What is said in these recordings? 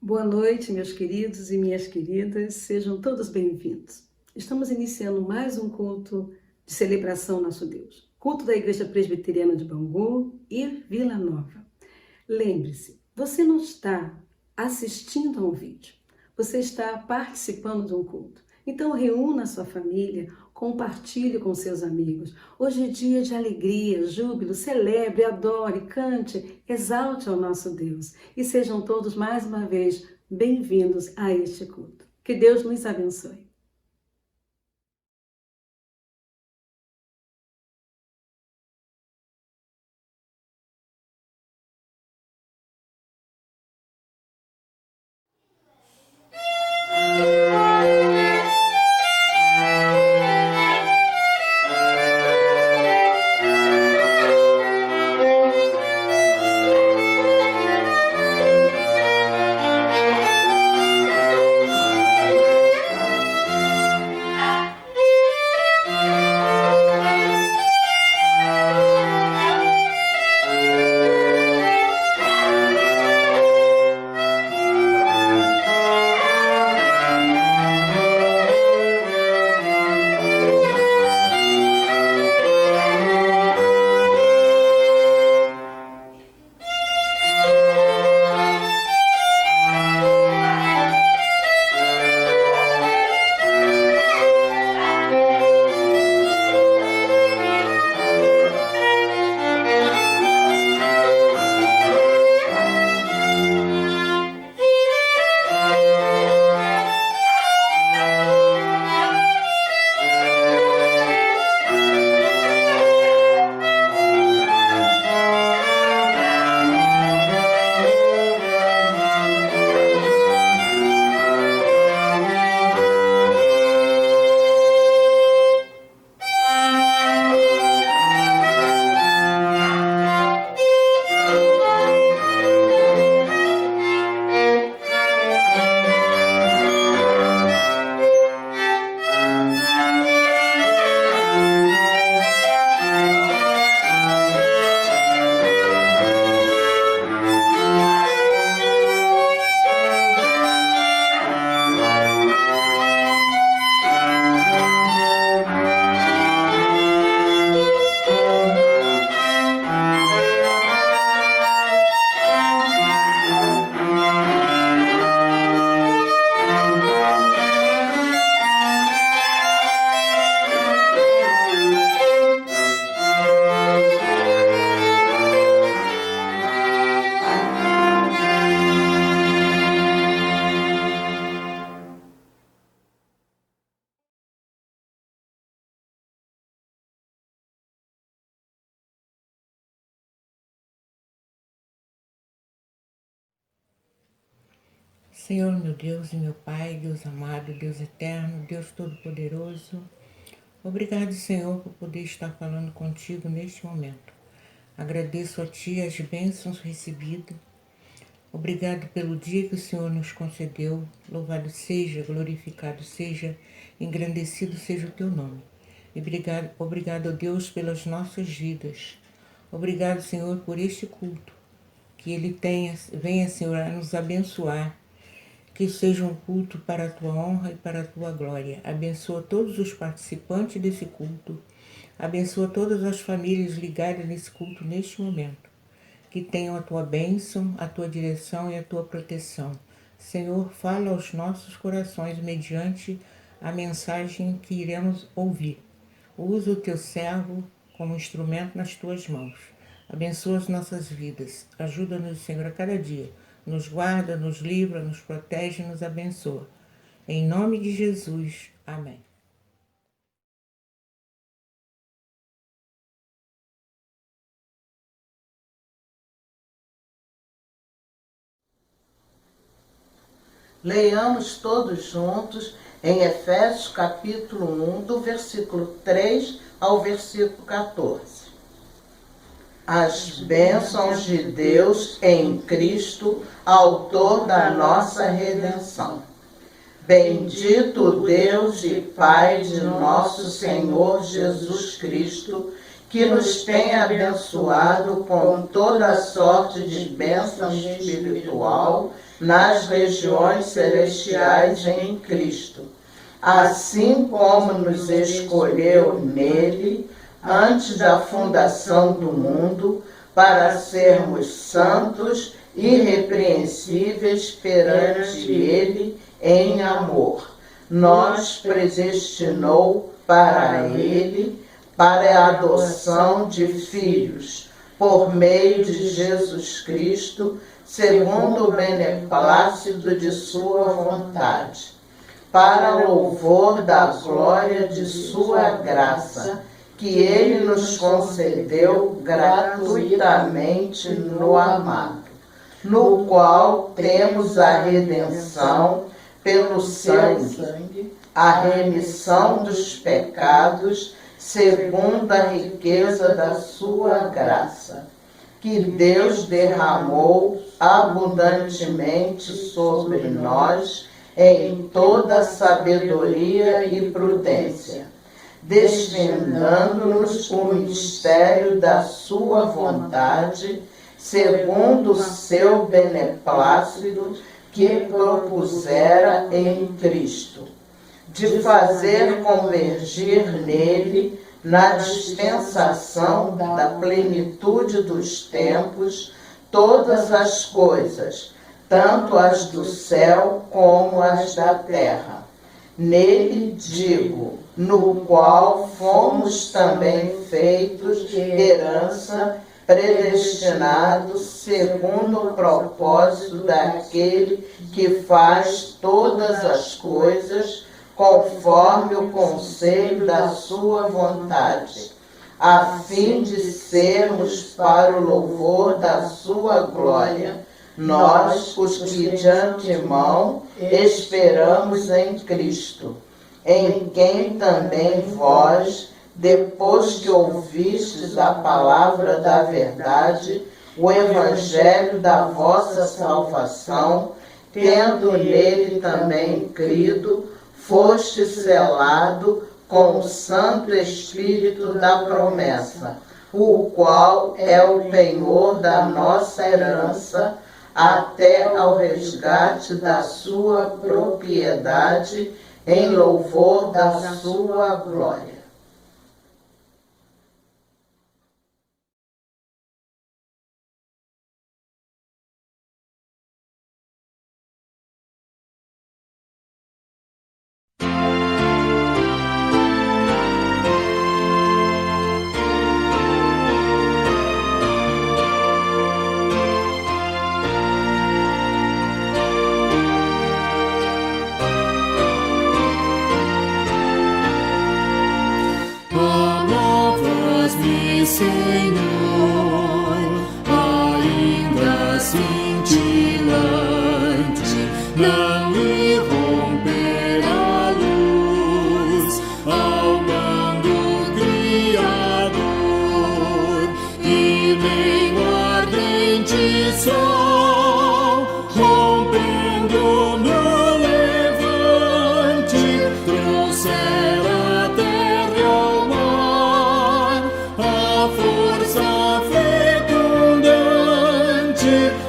Boa noite, meus queridos e minhas queridas, sejam todos bem-vindos. Estamos iniciando mais um culto de celebração ao nosso Deus, culto da Igreja Presbiteriana de Bangu e Vila Nova. Lembre-se, você não está assistindo a um vídeo, você está participando de um culto. Então reúna a sua família, compartilhe com seus amigos. Hoje é dia de alegria, júbilo, celebre, adore, cante, exalte ao nosso Deus. E sejam todos mais uma vez bem-vindos a este culto. Que Deus nos abençoe. Senhor, meu Deus e meu Pai, Deus amado, Deus eterno, Deus todo-poderoso, obrigado, Senhor, por poder estar falando contigo neste momento. Agradeço a Ti as bênçãos recebidas. Obrigado pelo dia que o Senhor nos concedeu. Louvado seja, glorificado seja, engrandecido seja o Teu nome. E obrigado, Deus, pelas nossas vidas. Obrigado, Senhor, por este culto. Que Ele venha, Senhor, a nos abençoar. Que seja um culto para a Tua honra e para a Tua glória. Abençoa todos os participantes desse culto. Abençoa todas as famílias ligadas nesse culto neste momento. Que tenham a Tua bênção, a Tua direção e a Tua proteção. Senhor, fala aos nossos corações mediante a mensagem que iremos ouvir. Usa o Teu servo como instrumento nas Tuas mãos. Abençoa as nossas vidas. Ajuda-nos, Senhor, a cada dia. Nos guarda, nos livra, nos protege e nos abençoa. Em nome de Jesus. Amém. Leiamos todos juntos em Efésios capítulo 1, do versículo 3 ao versículo 14. As bênçãos de Deus em Cristo, autor da nossa redenção. Bendito Deus e Pai de nosso Senhor Jesus Cristo, que nos tem abençoado com toda sorte de bênção espiritual nas regiões celestiais em Cristo, assim como nos escolheu nele antes da fundação do mundo, para sermos santos e irrepreensíveis perante ele em amor. Nos predestinou para ele, para a adoção de filhos, por meio de Jesus Cristo, segundo o beneplácito de sua vontade, para louvor da glória de sua graça, que ele nos concedeu gratuitamente no amado, no qual temos a redenção pelo sangue, a remissão dos pecados, segundo a riqueza da sua graça, que Deus derramou abundantemente sobre nós em toda sabedoria e prudência, desvendando-nos o mistério da sua vontade, segundo o seu beneplácito que propusera em Cristo, de fazer convergir nele, na dispensação da plenitude dos tempos, todas as coisas, tanto as do céu como as da terra. Nele digo, no qual fomos também feitos herança, predestinados segundo o propósito daquele que faz todas as coisas conforme o conselho da sua vontade, a fim de sermos para o louvor da sua glória, nós, os que de antemão esperamos em Cristo, em quem também vós, depois que ouvistes a palavra da verdade, o evangelho da vossa salvação, tendo nele também crido, foste selado com o Santo Espírito da promessa, o qual é o penhor da nossa herança, até ao resgate da sua propriedade, em louvor da sua glória. Senhor, ainda cintilante, não lhe romper a luz, ao mando Criador, e nem o ardente sol, rompendo no levante, trouxera a terra e ao mar a força fecundante.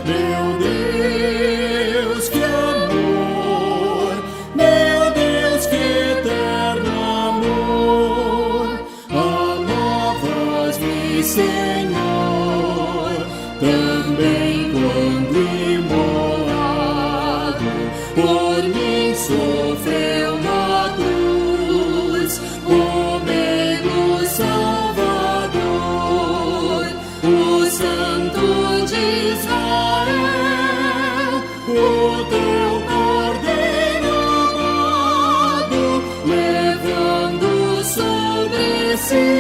Meu Deus, que amor, meu Deus, que eterno amor, amavas-me, Senhor, também quando imolado por mim sofreu na cruz, o meigo Salvador, o Santo de Israel, o teu Cordeiro amado, levando sobre si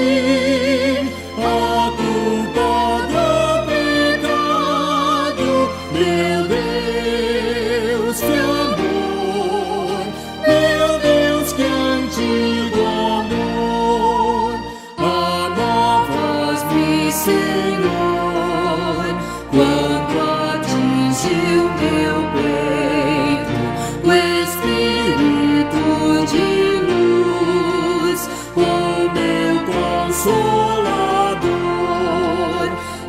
a culpa do pecado. Meu Deus, que amor, meu Deus, que antigo amor, amavas-me, Senhor, quando atingiu meu peito o Espírito de luz, o meu Consolador,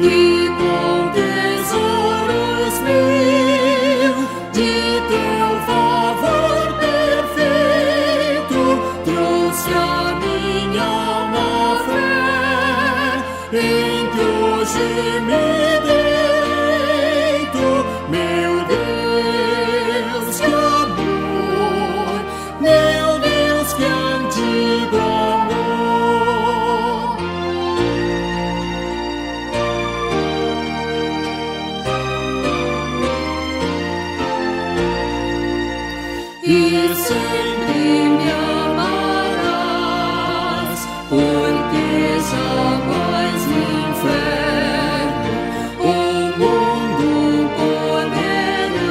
e com tesouros mil me deito, meu Deus, que amor, meu Deus, que antigo amor. E sempre me amarás, porque jamais no inferno o mundo poderão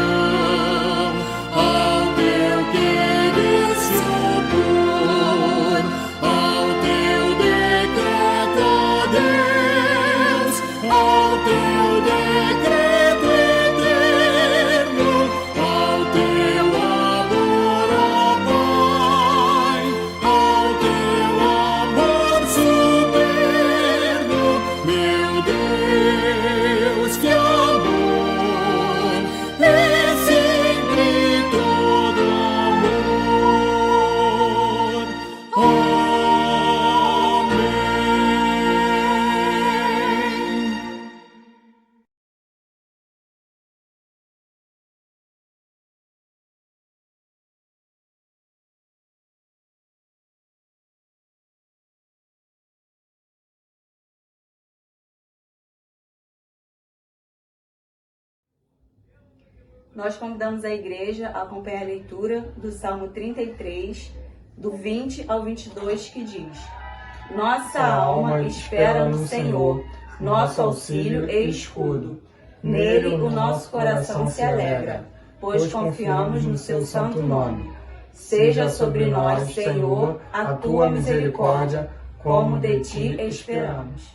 ao teu querer se opor, ao teu decreto, ó Deus, ao teu decreto eterno, ao teu amor, ó Pai, ao teu amor soberbo, meu Deus, que amor é sempre todo amor. Amém. Nós convidamos a igreja a acompanhar a leitura do Salmo 33, do 20 ao 22, que diz: Nossa alma espera no Senhor, nosso auxílio e escudo. Nele o nosso coração se alegra, pois confiamos no seu santo nome. Seja sobre nós, Senhor, a tua misericórdia, como de ti esperamos.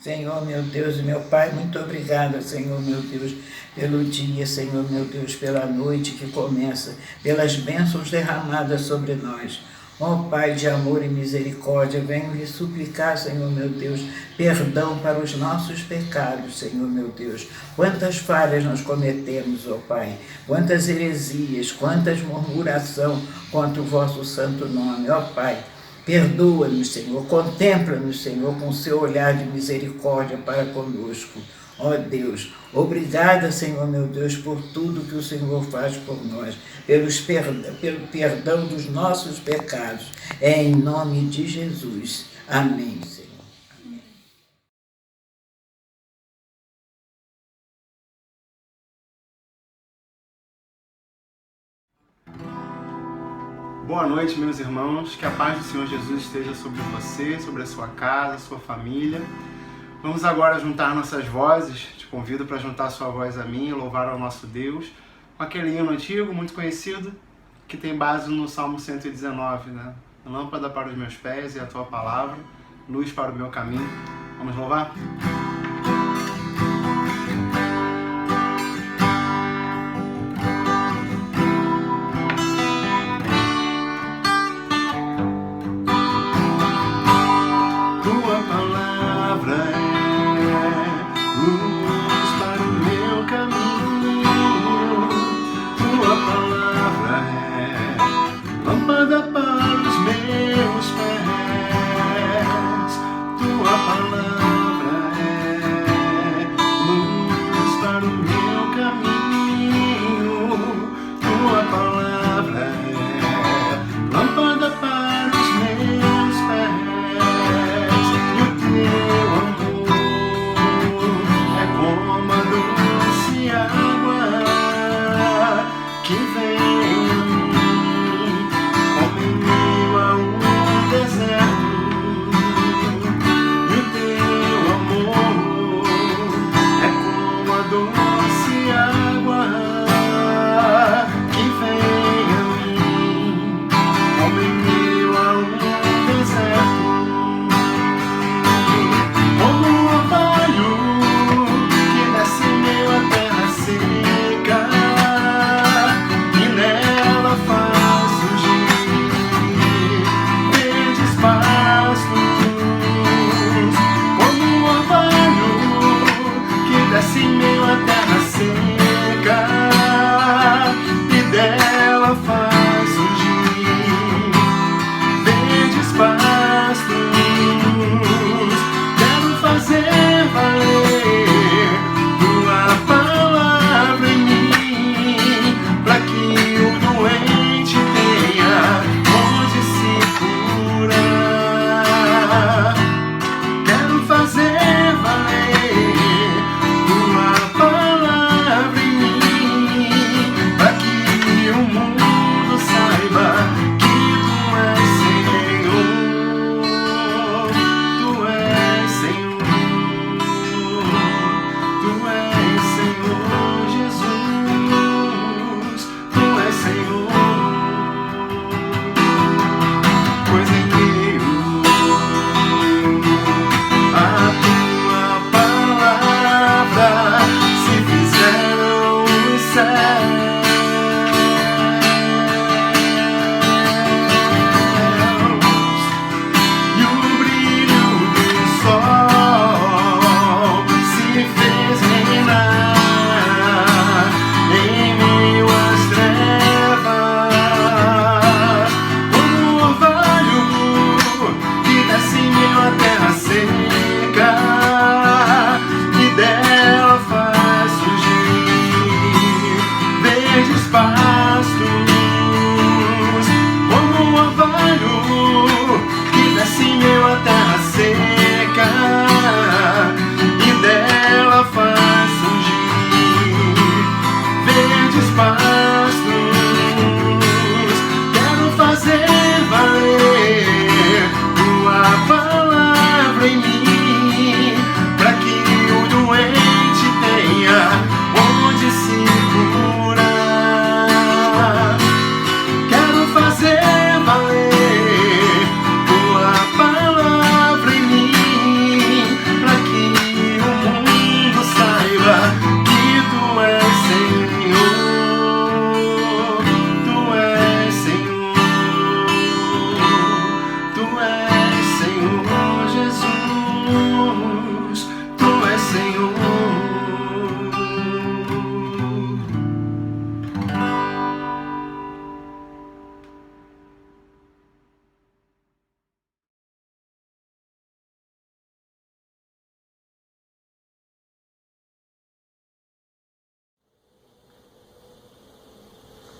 Senhor, meu Deus e meu Pai, muito obrigada, Senhor, meu Deus, pelo dia, Senhor, meu Deus, pela noite que começa, pelas bênçãos derramadas sobre nós. Ó Pai de amor e misericórdia, venho lhe suplicar, Senhor, meu Deus, perdão para os nossos pecados, Senhor, meu Deus. Quantas falhas nós cometemos, ó Pai, quantas heresias, quantas murmuração contra o vosso santo nome, ó Pai. Perdoa-nos, Senhor, contempla-nos, Senhor, com o seu olhar de misericórdia para conosco. Ó Deus, obrigada, Senhor, meu Deus, por tudo que o Senhor faz por nós, pelo perdão dos nossos pecados. É em nome de Jesus. Amém, Senhor. Boa noite, meus irmãos. Que a paz do Senhor Jesus esteja sobre você, sobre a sua casa, a sua família. Vamos agora juntar nossas vozes. Te convido para juntar a sua voz a mim e louvar ao nosso Deus com aquele hino antigo, muito conhecido, que tem base no Salmo 119, né? Lâmpada para os meus pés e a tua palavra, luz para o meu caminho. Vamos louvar? Lâmpada para os meus pés, tua palavra é luz para o meu caminho, tua palavra é lâmpada para os meus pés, e o teu amor é como a doce água que vem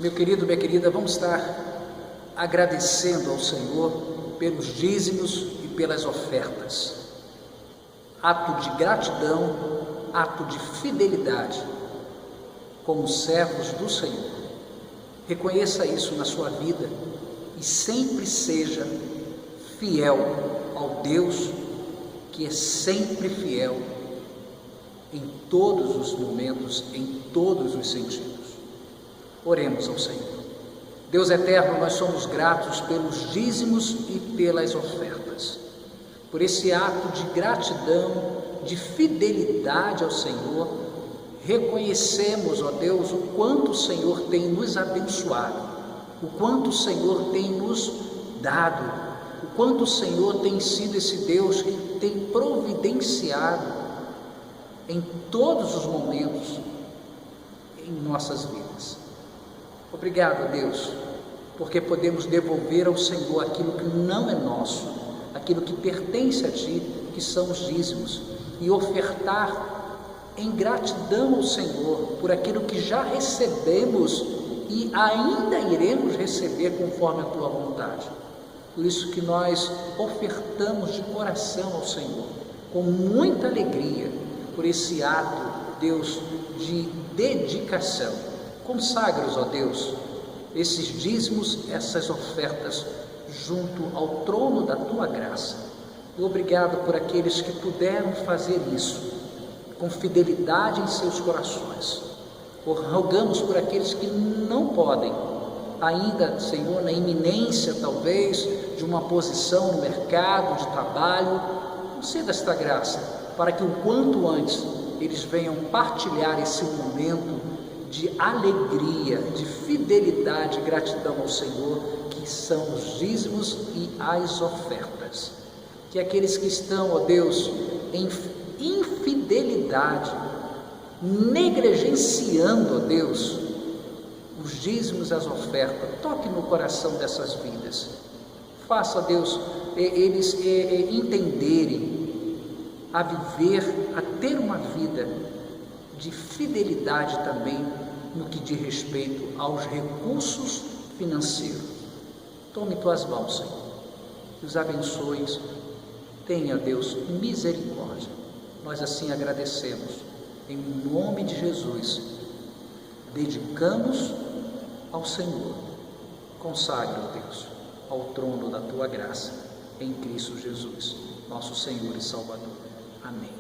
Meu querido, minha querida, vamos estar agradecendo ao Senhor pelos dízimos e pelas ofertas. Ato de gratidão, ato de fidelidade, como servos do Senhor. Reconheça isso na sua vida e sempre seja fiel ao Deus que é sempre fiel em todos os momentos, em todos os sentidos. Oremos ao Senhor. Deus eterno, nós somos gratos pelos dízimos e pelas ofertas, por esse ato de gratidão, de fidelidade ao Senhor. Reconhecemos, ó Deus, o quanto o Senhor tem nos abençoado, o quanto o Senhor tem nos dado, o quanto o Senhor tem sido esse Deus que tem providenciado em todos os momentos em nossas vidas. Obrigado, Deus, porque podemos devolver ao Senhor aquilo que não é nosso, aquilo que pertence a Ti, que são os dízimos, e ofertar em gratidão ao Senhor por aquilo que já recebemos e ainda iremos receber conforme a Tua vontade. Por isso que nós ofertamos de coração ao Senhor, com muita alegria, por esse ato, Deus, de dedicação. Consagra-os, ó Deus, esses dízimos, essas ofertas, junto ao trono da Tua graça. E obrigado por aqueles que puderam fazer isso, com fidelidade em seus corações. Rogamos por aqueles que não podem, ainda, Senhor, na iminência, talvez, de uma posição no mercado de trabalho. Conceda esta graça, para que o quanto antes eles venham partilhar esse momento de alegria, de fidelidade e gratidão ao Senhor, que são os dízimos e as ofertas. Que aqueles que estão, ó Deus, em infidelidade, negligenciando, ó Deus, os dízimos e as ofertas, toque no coração dessas vidas. Faça, ó Deus, eles entenderem, a viver, a ter uma vida de fidelidade também no que diz respeito aos recursos financeiros. Tome Tuas mãos, Senhor, e os abençoes. Tenha, Deus, misericórdia. Nós assim agradecemos, em nome de Jesus. Dedicamos ao Senhor. Consagre, Deus, ao trono da Tua graça, em Cristo Jesus, nosso Senhor e Salvador. Amém.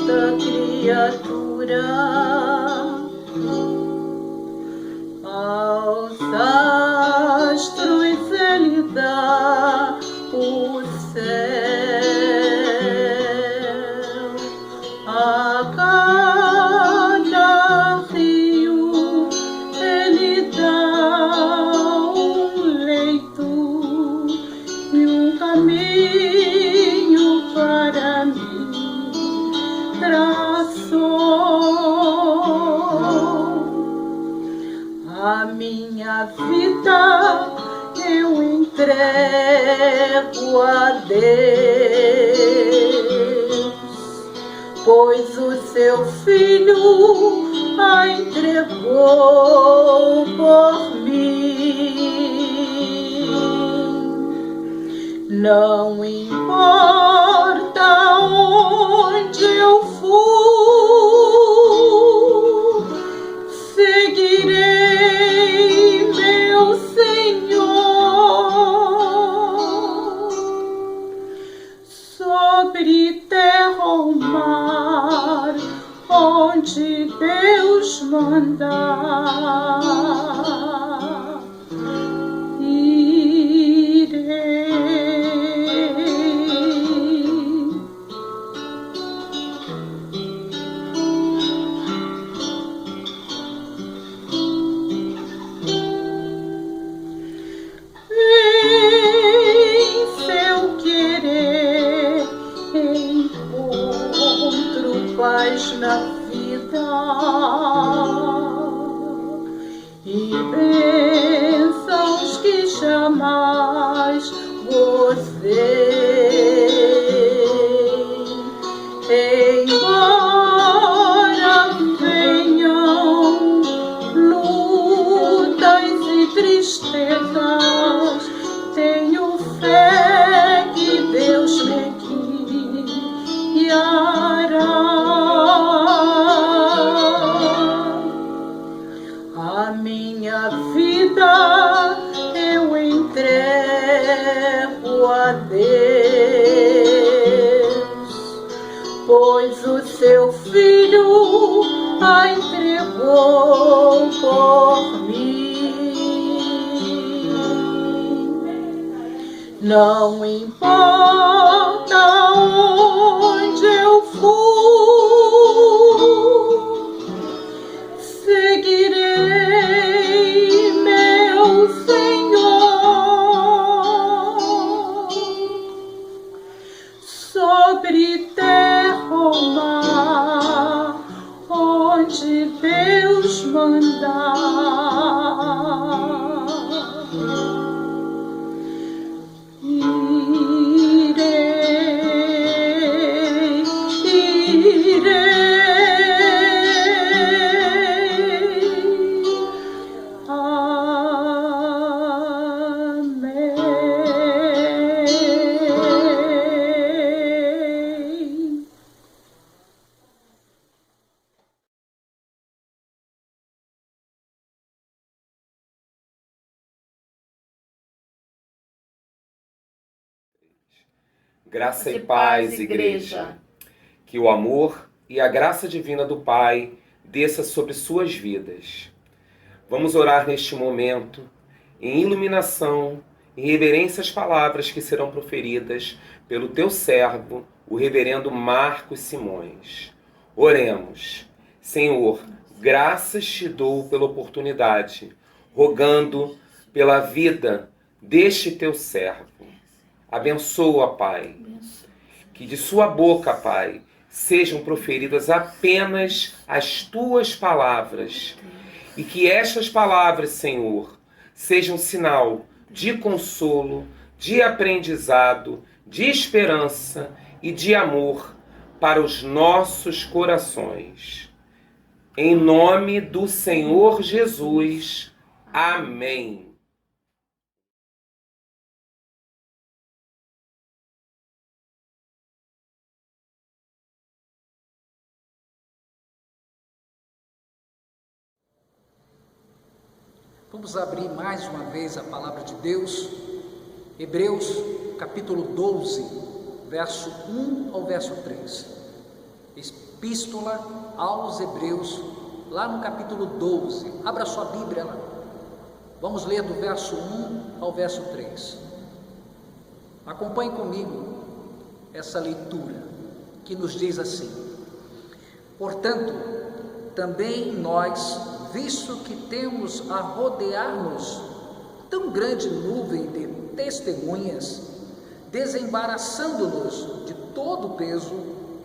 toda criatura aos astros ele dá o céu, a cada rio ele dá um leito e um caminho para mim traçou. A minha vida eu entrego a Deus, pois o seu Filho a entregou por mim. Não importa onde eu for, seguirei meu Senhor, sobre terra ou mar, onde Deus mandar, irei. Em seu querer encontro paz na vida e bênçãos que jamais gozei. Embora venham lutas e tristezas, tenho fé que Deus me guiará. A minha vida eu entrego a Deus, pois o seu Filho a entregou por mim. Não importa onde eu for, seguirei meu Senhor, sobre terra ou mar, onde Deus mandar, irei, irei. Amém. Graça e paz, igreja. Que o amor e a graça divina do Pai desça sobre suas vidas. Vamos orar neste momento, em iluminação, em reverência às palavras que serão proferidas pelo teu servo, o reverendo Marcos Simões. Oremos. Senhor, graças te dou pela oportunidade, rogando pela vida deste teu servo. Abençoa, Pai, que de sua boca, Pai, sejam proferidas apenas as tuas palavras e que estas palavras, Senhor, sejam sinal de consolo, de aprendizado, de esperança e de amor para os nossos corações. Em nome do Senhor Jesus. Amém. Vamos abrir mais uma vez a palavra de Deus, Hebreus capítulo 12, verso 1 ao verso 3. Epístola aos Hebreus, lá no capítulo 12. Abra sua Bíblia lá. Vamos ler do verso 1 ao verso 3. Acompanhe comigo essa leitura, que nos diz assim: portanto, também nós, visto que temos a rodear-nos tão grande nuvem de testemunhas, desembaraçando-nos de todo o peso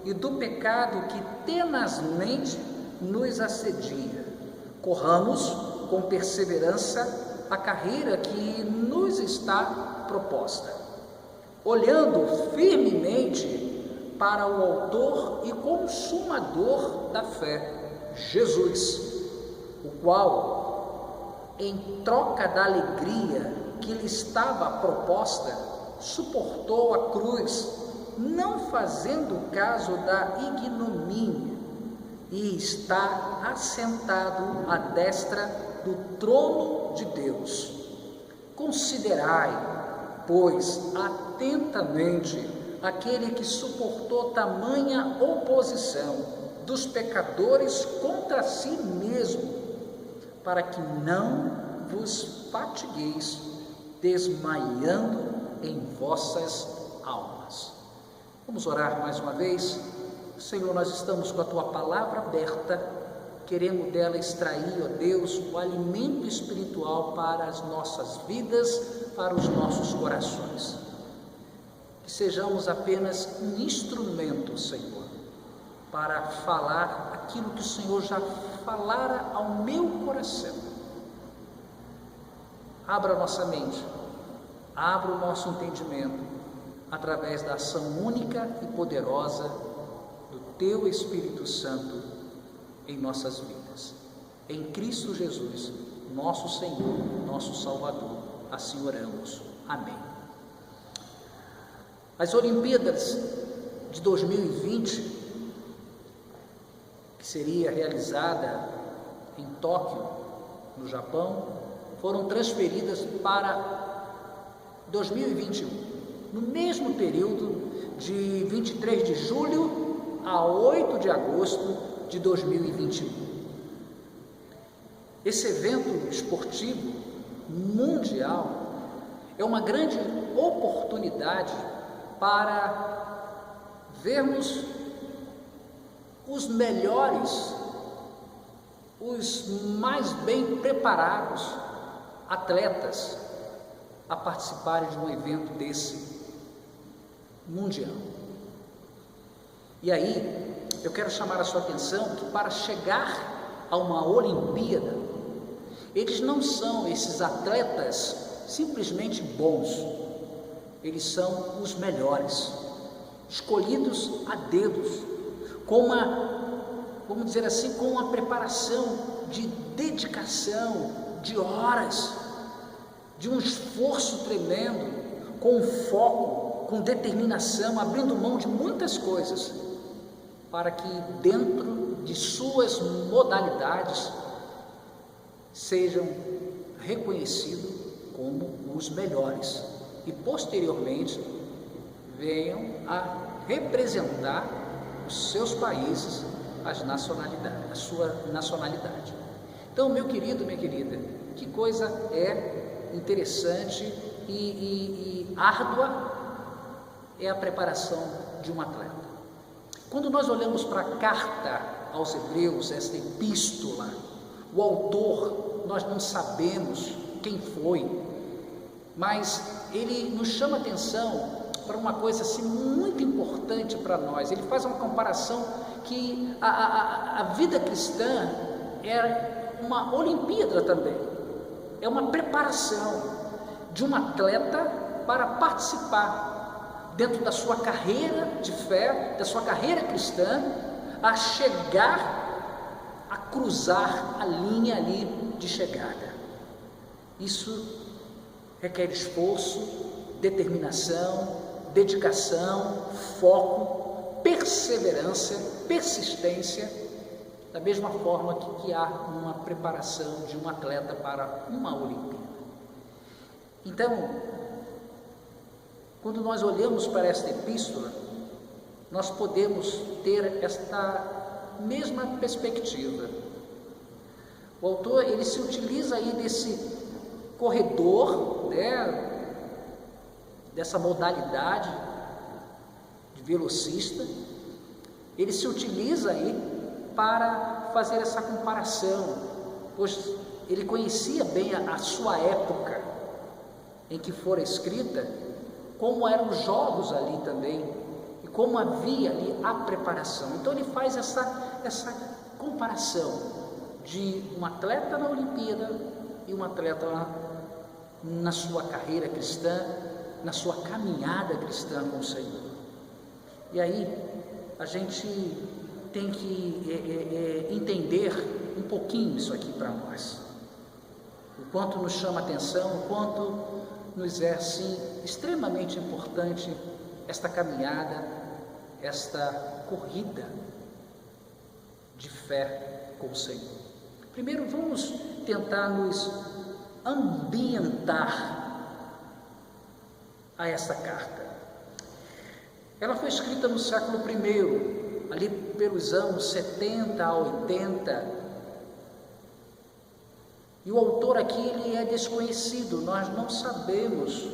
e do pecado que tenazmente nos assedia, corramos com perseverança a carreira que nos está proposta, olhando firmemente para o autor e consumador da fé, Jesus, o qual, em troca da alegria que lhe estava proposta, suportou a cruz, não fazendo caso da ignomínia, e está assentado à destra do trono de Deus. Considerai, pois, atentamente aquele que suportou tamanha oposição dos pecadores contra si mesmo, para que não vos fatigueis, desmaiando em vossas almas. Vamos orar mais uma vez. Senhor, nós estamos com a Tua palavra aberta, queremos dela extrair, ó Deus, o alimento espiritual para as nossas vidas, para os nossos corações. Que sejamos apenas um instrumento, Senhor, para falar aquilo que o Senhor já falara ao meu coração. Abra a nossa mente, abra o nosso entendimento, através da ação única e poderosa do Teu Espírito Santo em nossas vidas. Em Cristo Jesus, nosso Senhor, nosso Salvador, assim oramos. Amém. As Olimpíadas de 2020, que seria realizada em Tóquio, no Japão, foram transferidas para 2021, no mesmo período de 23 de julho a 8 de agosto de 2021. Esse evento esportivo mundial é uma grande oportunidade para vermos os melhores, os mais bem preparados atletas a participarem de um evento desse mundial. E aí, eu quero chamar a sua atenção que para chegar a uma Olimpíada, eles não são esses atletas simplesmente bons, eles são os melhores, escolhidos a dedos, com uma, vamos dizer assim, com uma preparação de dedicação, de horas, de um esforço tremendo, com foco, com determinação, abrindo mão de muitas coisas, para que dentro de suas modalidades sejam reconhecidos como os melhores e posteriormente venham a representar os seus países, as nacionalidades, a sua nacionalidade. Então, meu querido, minha querida, que coisa é interessante e árdua é a preparação de um atleta. Quando nós olhamos para a carta aos Hebreus, esta epístola, o autor, nós não sabemos quem foi, mas ele nos chama a atenção para uma coisa assim muito importante para nós. Ele faz uma comparação que a vida cristã é uma Olimpíada também, é uma preparação de um atleta para participar dentro da sua carreira de fé, da sua carreira cristã, a chegar, a cruzar a linha ali de chegada. Isso requer esforço, determinação, dedicação, foco, perseverança, persistência, da mesma forma que há uma preparação de um atleta para uma Olimpíada. Então, quando nós olhamos para esta epístola, nós podemos ter esta mesma perspectiva. O autor, ele se utiliza aí desse corredor, né, dessa modalidade de velocista, ele se utiliza aí para fazer essa comparação, pois ele conhecia bem a sua época em que fora escrita, como eram os jogos ali também, e como havia ali a preparação. Então ele faz essa comparação de um atleta na Olimpíada e um atleta na sua carreira cristã, na sua caminhada cristã com o Senhor. E aí a gente tem que entender um pouquinho isso aqui para nós, o quanto nos chama a atenção, o quanto nos é assim extremamente importante esta caminhada, esta corrida de fé com o Senhor. Primeiro vamos tentar nos ambientar a essa carta. Ela foi escrita no século I, ali pelos anos 70 a 80, e o autor aqui ele é desconhecido, nós não sabemos,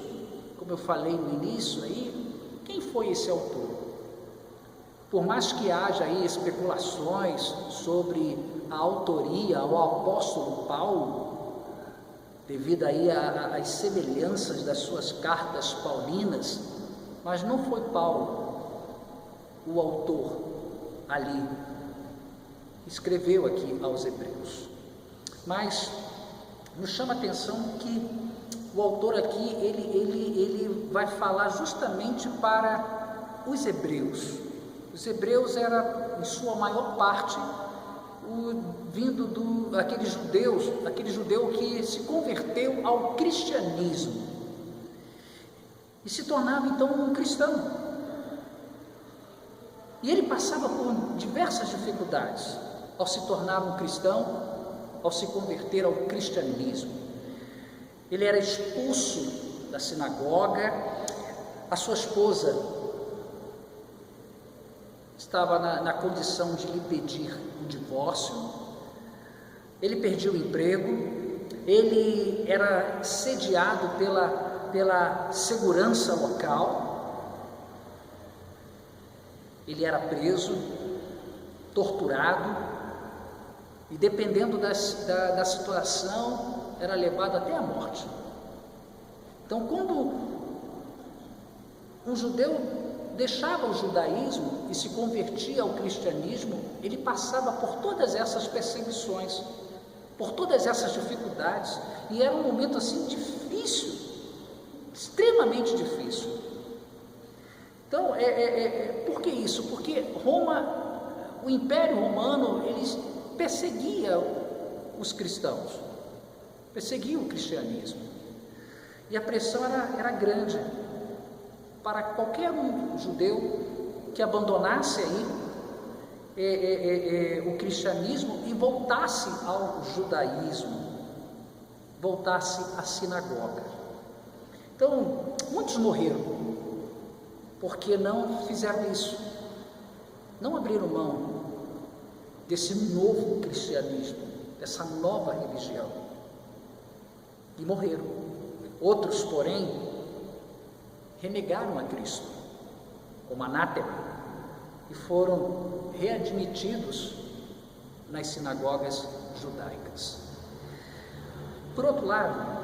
como eu falei no início aí, quem foi esse autor. Por mais que haja aí especulações sobre a autoria ao apóstolo Paulo, devido aí às semelhanças das suas cartas paulinas, mas não foi Paulo o autor ali, escreveu aqui aos Hebreus. Mas nos chama a atenção que o autor aqui, ele vai falar justamente para os hebreus. Os hebreus era, em sua maior parte, vindo aquele judeu que se converteu ao cristianismo e se tornava então um cristão. E ele passava por diversas dificuldades ao se tornar um cristão, ao se converter ao cristianismo. Ele era expulso da sinagoga, a sua esposa estava na condição de lhe pedir o divórcio, ele perdia o emprego, ele era sediado pela segurança local, ele era preso, torturado, e dependendo da situação, era levado até a morte. Então, quando um judeu deixava o judaísmo e se convertia ao cristianismo, ele passava por todas essas perseguições, por todas essas dificuldades, e era um momento assim difícil, extremamente difícil. Então, por que isso? Porque o Império Romano, ele perseguia os cristãos, perseguia o cristianismo, e a pressão era grande para qualquer um judeu que abandonasse aí o cristianismo e voltasse ao judaísmo, voltasse à sinagoga. Então, muitos morreram porque não fizeram isso, não abriram mão desse novo cristianismo, dessa nova religião, e morreram. Outros, porém, renegaram a Cristo como anátema e foram readmitidos nas sinagogas judaicas. Por outro lado,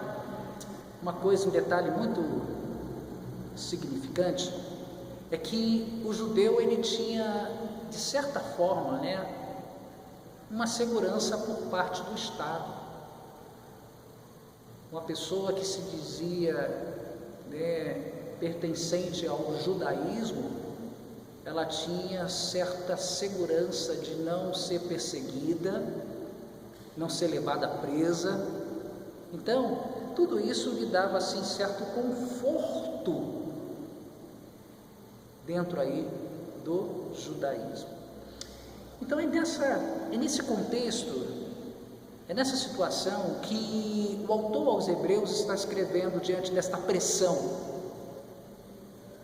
um detalhe muito significante é que o judeu ele tinha, de certa forma, uma segurança por parte do Estado. Uma pessoa que se dizia pertencente ao judaísmo, ela tinha certa segurança de não ser perseguida, não ser levada presa. Então, tudo isso lhe dava assim certo conforto dentro aí do judaísmo. Então é nesse contexto, é nessa situação que o autor aos Hebreus está escrevendo diante desta pressão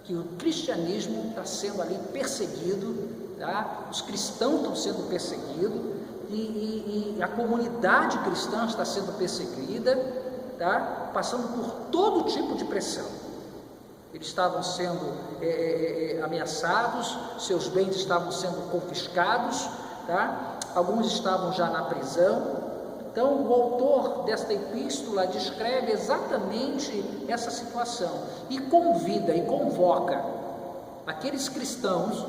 que o cristianismo está sendo ali perseguido, tá? Os cristãos estão sendo perseguidos e a comunidade cristã está sendo perseguida, tá? Passando por todo tipo de pressão. Eles estavam sendo ameaçados, seus bens estavam sendo confiscados, tá? Alguns estavam já na prisão. Então, o autor desta epístola descreve exatamente essa situação e convida e convoca aqueles cristãos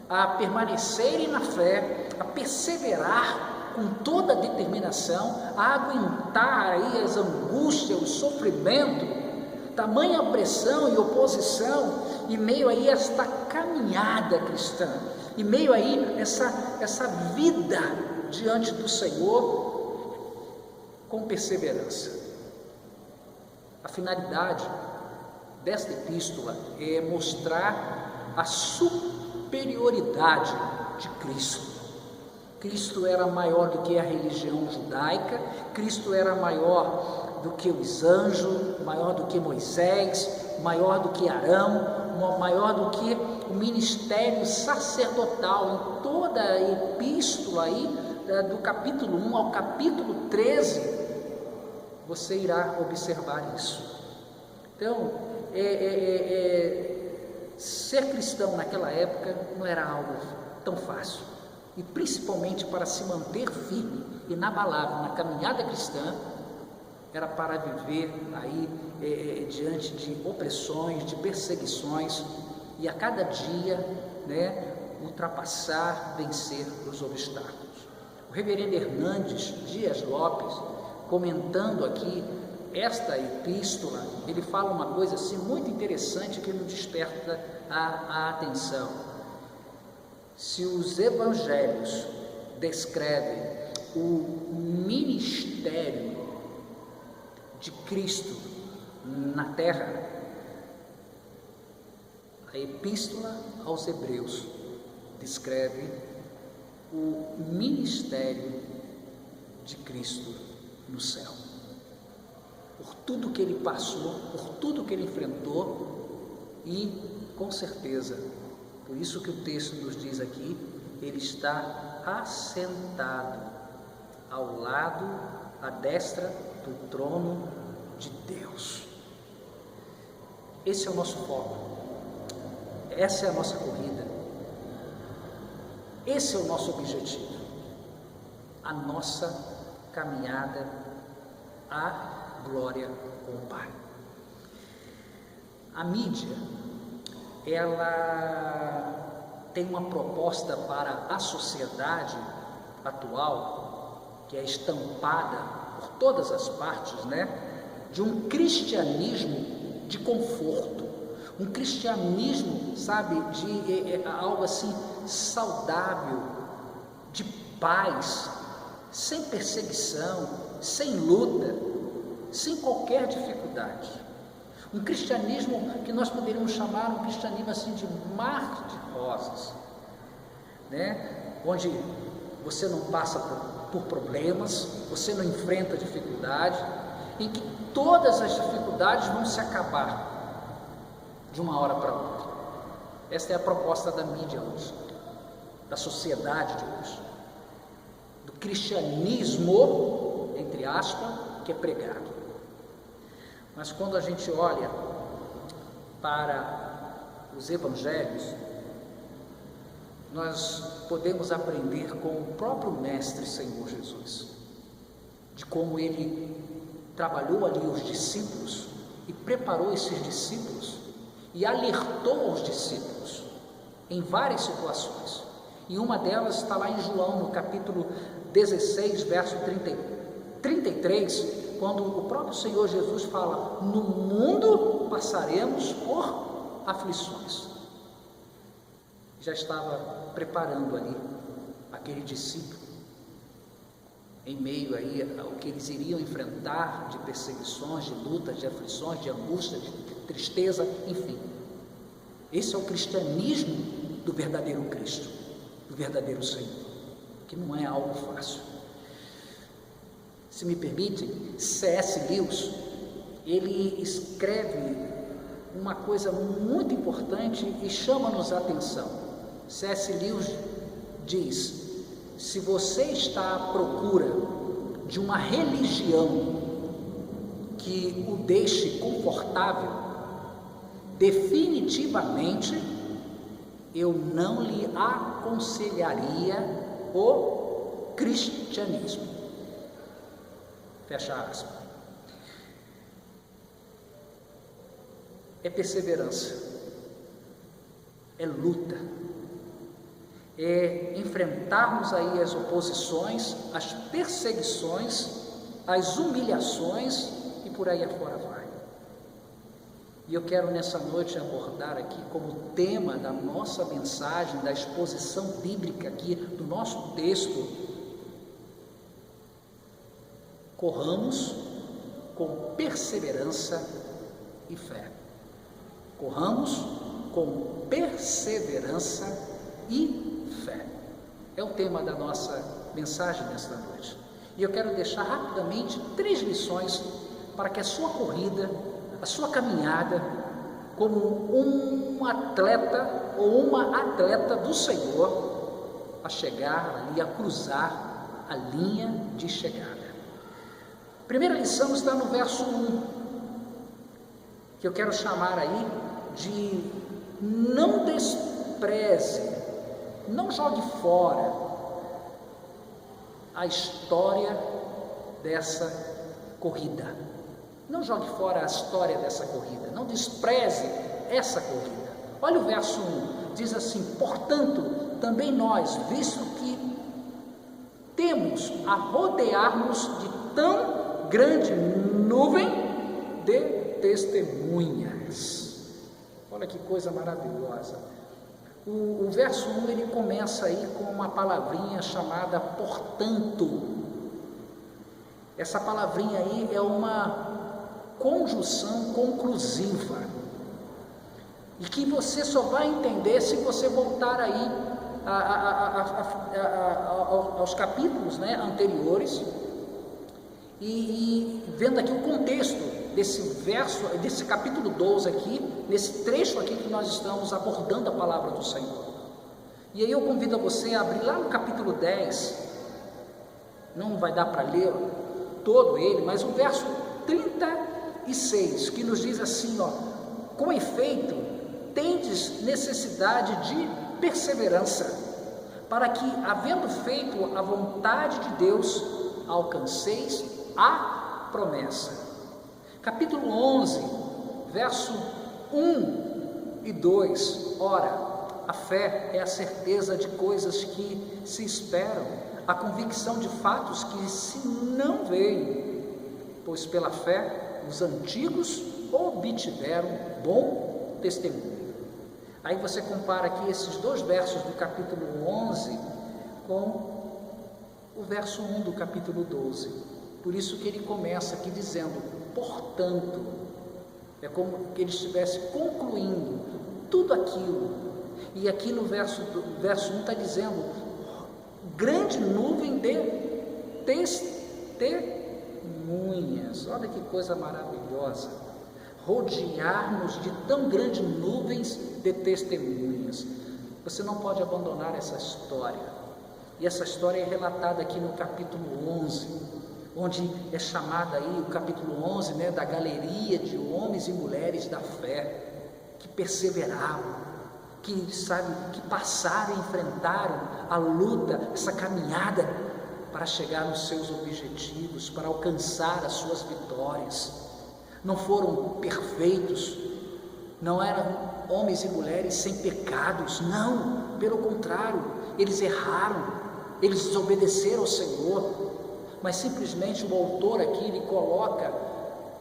a permanecerem na fé, a perseverar com toda a determinação, a aguentar aí as angústias, o sofrimento, tamanha pressão e oposição, em meio aí a esta caminhada cristã, em meio aí essa vida diante do Senhor, com perseverança. A finalidade desta epístola é mostrar a superioridade de Cristo. Cristo era maior do que a religião judaica, Cristo era maior do que os anjos, maior do que Moisés, maior do que Arão, maior do que o ministério sacerdotal. Em toda a epístola aí, do capítulo 1 ao capítulo 13, você irá observar isso. Então, ser cristão naquela época não era algo tão fácil, e principalmente para se manter firme e inabalável na caminhada cristã, era para viver aí diante de opressões, de perseguições, e a cada dia, né, ultrapassar, vencer os obstáculos. O reverendo Hernandes Dias Lopes, comentando aqui esta epístola, ele fala uma coisa assim muito interessante que nos desperta a atenção. Se os evangelhos descrevem o ministério de Cristo na terra, a epístola aos Hebreus descreve o ministério de Cristo no céu. Por tudo que ele passou, por tudo que ele enfrentou, e com certeza, por isso que o texto nos diz aqui, ele está assentado ao lado, à destra do trono de Deus. Esse é o nosso foco, essa é a nossa corrida, esse é o nosso objetivo, a nossa caminhada à glória com o Pai. A mídia, ela tem uma proposta para a sociedade atual, que é estampada por todas as partes, né, de um cristianismo de conforto, um cristianismo, sabe, de algo assim saudável, de paz, sem perseguição, sem luta, sem qualquer dificuldade. Um cristianismo que nós poderíamos chamar um cristianismo assim de mar de rosas, né? Onde você não passa por problemas, você não enfrenta dificuldade, em que todas as dificuldades vão se acabar de uma hora para outra. Esta é a proposta da mídia hoje, da sociedade de hoje, do cristianismo, entre aspas, que é pregado. Mas quando a gente olha para os evangelhos, nós podemos aprender com o próprio Mestre Senhor Jesus, de como ele trabalhou ali os discípulos e preparou esses discípulos e alertou os discípulos em várias situações. E uma delas está lá em João, no capítulo 16, verso 33, quando o próprio Senhor Jesus fala: no mundo passaremos por aflições. Já estava preparando ali aquele discípulo em meio aí ao que eles iriam enfrentar de perseguições, de lutas, de aflições, de angústia, de tristeza, enfim. Esse é o cristianismo do verdadeiro Cristo, do verdadeiro Senhor, que não é algo fácil. Se me permite, C.S. Lewis, ele escreve uma coisa muito importante e chama-nos a atenção. C.S. Lewis diz: se você está à procura de uma religião que o deixe confortável, definitivamente eu não lhe aconselharia o cristianismo. Fecha aspas. É perseverança, é luta, é enfrentarmos aí as oposições, as perseguições, as humilhações e por aí afora vai. E eu quero nessa noite abordar aqui como tema da nossa mensagem, da exposição bíblica aqui do nosso texto: corramos com perseverança e fé. Corramos com perseverança e fé. É o tema da nossa mensagem nesta noite. E eu quero deixar rapidamente 3 lições para que a sua corrida, a sua caminhada, como um atleta ou uma atleta do Senhor, a chegar ali, a cruzar a linha de chegada. A primeira lição está no verso 1, que eu quero chamar aí de: não despreze, não jogue fora a história dessa corrida. Não jogue fora a história dessa corrida, não despreze essa corrida. Olha o verso 1, diz assim: portanto, também nós, visto que temos a rodear-nos de tão grande nuvem de testemunhas. Olha que coisa maravilhosa. O verso 1 ele começa aí com uma palavrinha chamada portanto. Essa palavrinha aí é uma conjunção conclusiva e que você só vai entender se você voltar aí aos capítulos, né, anteriores e vendo aqui o contexto desse verso, desse capítulo 12 aqui, nesse trecho aqui que nós estamos abordando a palavra do Senhor. E aí eu convido a você a abrir lá no capítulo 10, não vai dar para ler todo ele, mas o verso 36, que nos diz assim, ó: com efeito, tendes necessidade de perseverança, para que, havendo feito a vontade de Deus, alcanceis a promessa. Capítulo 11, verso 1 e 2, ora, a fé é a certeza de coisas que se esperam, a convicção de fatos que se não veem, pois pela fé os antigos obtiveram bom testemunho. Aí você compara aqui esses 2 versos do capítulo 11 com o verso 1 do capítulo 12. Por isso que ele começa aqui dizendo, portanto, é como que ele estivesse concluindo tudo aquilo. E aqui no verso 1 está dizendo, grande nuvem de testemunhas. Olha que coisa maravilhosa, rodear-nos de tão grandes nuvens de testemunhas. Você não pode abandonar essa história. E essa história é relatada aqui no capítulo 11, onde é chamada aí o capítulo 11, né, da galeria de homens e mulheres da fé, que perseveraram, que passaram e enfrentaram a luta, essa caminhada para chegar nos seus objetivos, para alcançar as suas vitórias. Não foram perfeitos, não eram homens e mulheres sem pecados, não, pelo contrário, eles erraram, eles desobedeceram ao Senhor, mas simplesmente o autor aqui ele coloca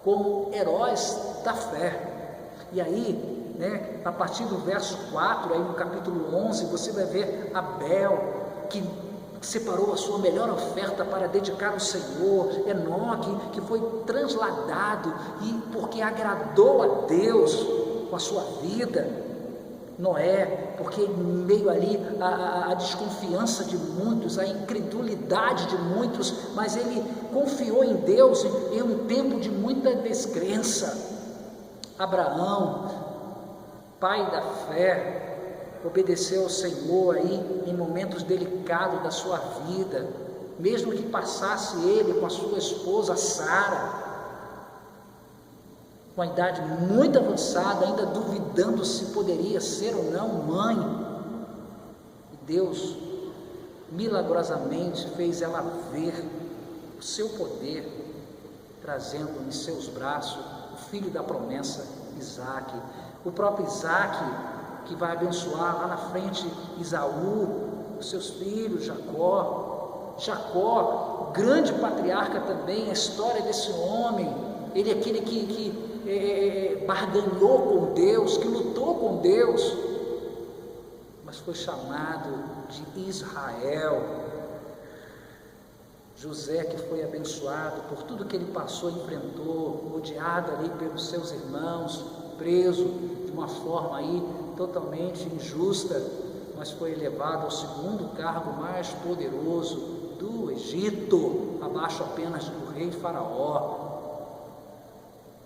como heróis da fé. E aí, né, a partir do verso 4, aí no capítulo 11, você vai ver Abel, que separou a sua melhor oferta para dedicar ao Senhor, Enoque, que foi transladado, e porque agradou a Deus com a sua vida, Noé, porque em meio ali a desconfiança de muitos, a incredulidade de muitos, mas ele confiou em Deus em um tempo de muita descrença. Abraão, pai da fé, obedeceu ao Senhor aí em momentos delicados da sua vida, mesmo que passasse ele com a sua esposa Sara, com a idade muito avançada, ainda duvidando se poderia ser ou não mãe. E Deus milagrosamente fez ela ver o seu poder, trazendo em seus braços o filho da promessa, Isaque. O próprio Isaque, que vai abençoar lá na frente Esaú, os seus filhos, Jacó, grande patriarca também. A história desse homem, ele é aquele que barganhou com Deus, que lutou com Deus, mas foi chamado de Israel. José, que foi abençoado por tudo que ele passou, enfrentou, odiado ali pelos seus irmãos, preso de uma forma aí totalmente injusta, mas foi elevado ao segundo cargo mais poderoso do Egito, abaixo apenas do rei Faraó,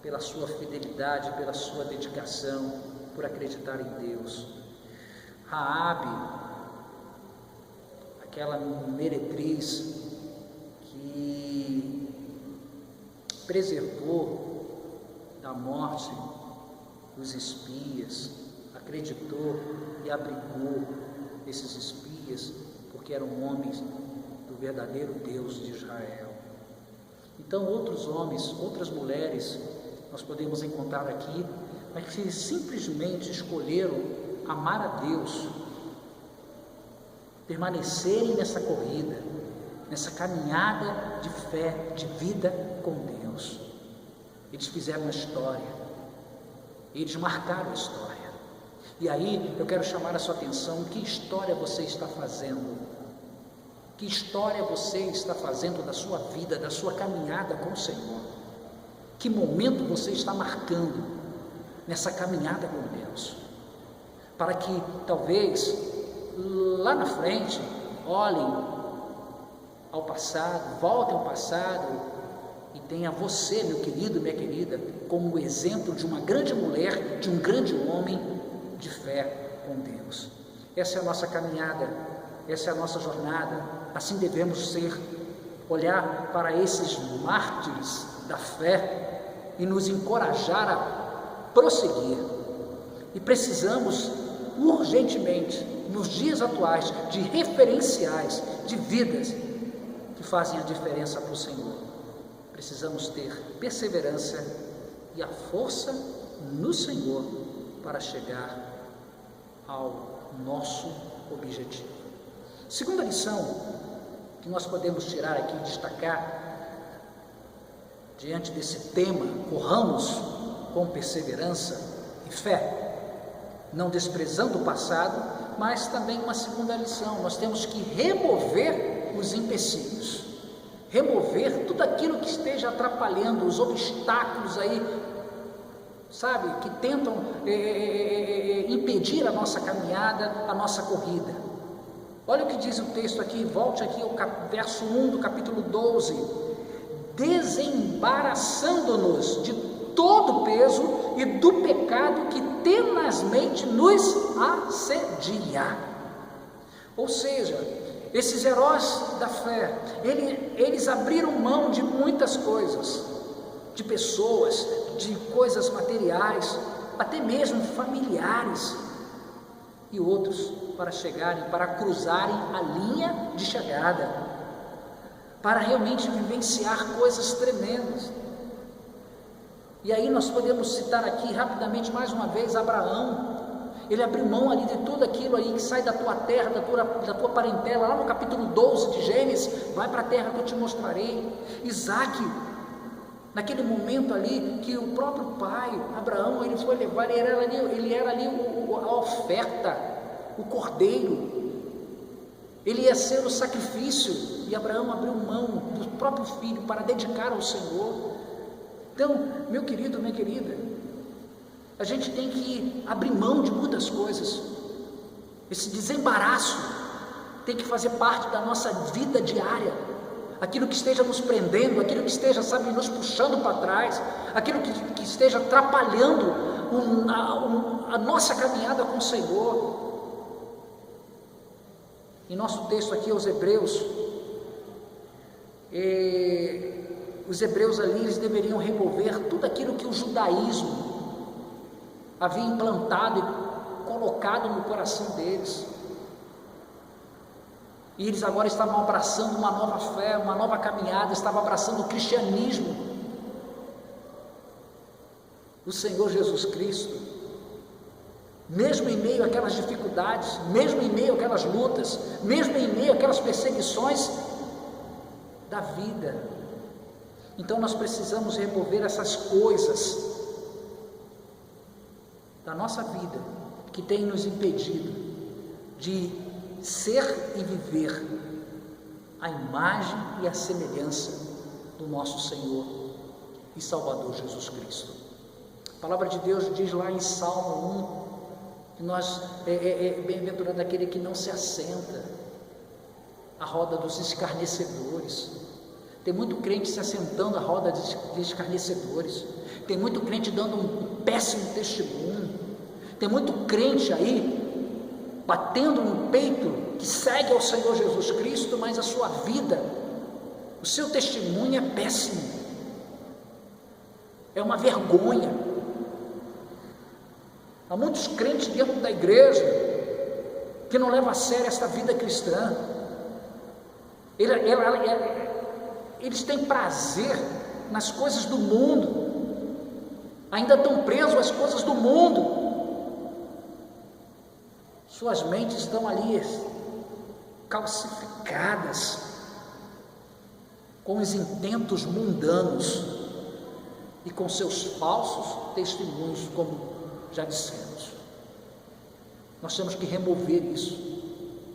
pela sua fidelidade, pela sua dedicação, por acreditar em Deus. Raabe, aquela meretriz que preservou da morte os espias, acreditou e abrigou esses espias, porque eram homens do verdadeiro Deus de Israel. Então, outros homens, outras mulheres, nós podemos encontrar aqui, mas que simplesmente escolheram amar a Deus, permanecerem nessa corrida, nessa caminhada de fé, de vida com Deus. Eles fizeram uma história, eles marcaram a história. E aí eu quero chamar a sua atenção: que história você está fazendo? Que história você está fazendo da sua vida, da sua caminhada com o Senhor? Que momento você está marcando nessa caminhada com Deus? Para que talvez lá na frente olhem ao passado, voltem ao passado e tenha você, meu querido, minha querida, como exemplo de uma grande mulher, de um grande homem de fé com Deus. Essa é a nossa caminhada, essa é a nossa jornada. Assim devemos ser, olhar para esses mártires da fé e nos encorajar a prosseguir. E precisamos urgentemente, nos dias atuais, de referenciais, de vidas que fazem a diferença para o Senhor. Precisamos ter perseverança e a força no Senhor para chegar ao nosso objetivo. Segunda lição que nós podemos tirar aqui e destacar diante desse tema: corramos com perseverança e fé, não desprezando o passado, mas também uma segunda lição: nós temos que remover os empecilhos, remover tudo aquilo que esteja atrapalhando, os obstáculos aí, sabe, que tentam impedir a nossa caminhada, a nossa corrida. Olha o que diz o texto aqui, volte aqui ao verso 1 do capítulo 12: desembaraçando-nos de todo o peso e do pecado que tenazmente nos assedia. Ou seja, esses heróis da fé, eles abriram mão de muitas coisas, de pessoas, de coisas materiais, até mesmo familiares, e outros para chegarem, para cruzarem a linha de chegada, para realmente vivenciar coisas tremendas. E aí nós podemos citar aqui rapidamente mais uma vez Abraão. Ele abriu mão ali de tudo aquilo aí que sai da tua terra, da tua parentela, lá no capítulo 12 de Gênesis: vai para a terra que eu te mostrarei. Isaque, naquele momento ali que o próprio pai, Abraão, ele foi levar, ele era ali a oferta, o cordeiro, ele ia ser o sacrifício, e Abraão abriu mão do próprio filho para dedicar ao Senhor. Então, meu querido, minha querida, a gente tem que abrir mão de muitas coisas. Esse desembaraço tem que fazer parte da nossa vida diária. aquilo que esteja nos prendendo, aquilo que esteja, sabe, nos puxando para trás, aquilo que esteja atrapalhando a nossa caminhada com o Senhor. Em nosso texto aqui, os Hebreus ali, eles deveriam remover tudo aquilo que o judaísmo havia implantado e colocado no coração deles. E eles agora estavam abraçando uma nova fé, uma nova caminhada, estavam abraçando o cristianismo do Senhor Jesus Cristo. Mesmo em meio àquelas dificuldades, mesmo em meio àquelas lutas, mesmo em meio àquelas perseguições da vida. Então nós precisamos remover essas coisas da nossa vida que tem nos impedido de ser e viver a imagem e a semelhança do nosso Senhor e Salvador Jesus Cristo. A palavra de Deus diz lá em Salmo 1 que nós bem-aventurado aquele que não se assenta à roda dos escarnecedores. Tem muito crente se assentando à roda de escarnecedores, tem muito crente dando um péssimo testemunho, tem muito crente aí batendo no peito, que segue ao Senhor Jesus Cristo, mas a sua vida, o seu testemunho é péssimo, é uma vergonha. Há muitos crentes dentro da igreja que não levam a sério essa vida cristã. Eles têm prazer nas coisas do mundo, ainda estão presos às coisas do mundo. Suas mentes estão ali calcificadas com os intentos mundanos e com seus falsos testemunhos, como já dissemos. Nós temos que remover isso,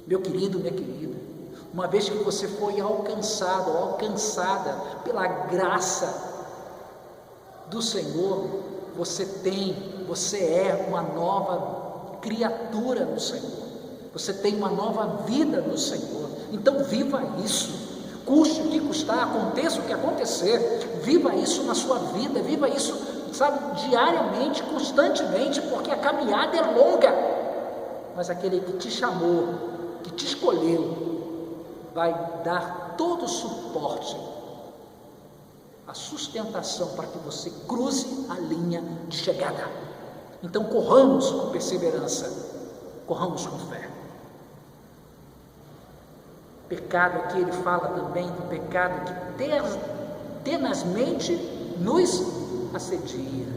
meu querido, minha querida. Uma vez que você foi alcançado ou alcançada pela graça do Senhor, você é uma nova criatura no Senhor, você tem uma nova vida no Senhor. Então viva isso, custe o que custar, aconteça o que acontecer, viva isso na sua vida, viva isso, sabe, diariamente, constantemente, porque a caminhada é longa, mas aquele que te chamou, que te escolheu, vai dar todo o suporte, a sustentação para que você cruze a linha de chegada. Então corramos com perseverança, corramos com fé. Pecado aqui ele fala também do pecado que tenazmente nos assedia.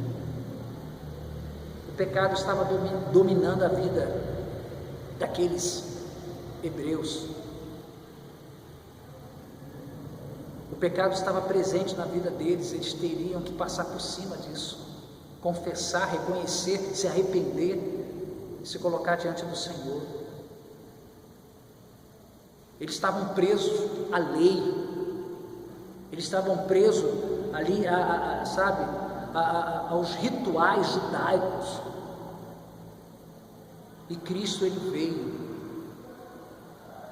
O pecado estava dominando a vida daqueles hebreus. O pecado estava presente na vida deles, eles teriam que passar por cima disso, confessar, reconhecer, se arrepender, se colocar diante do Senhor. Eles estavam presos à lei, eles estavam presos ali, aos rituais judaicos. E Cristo, ele veio.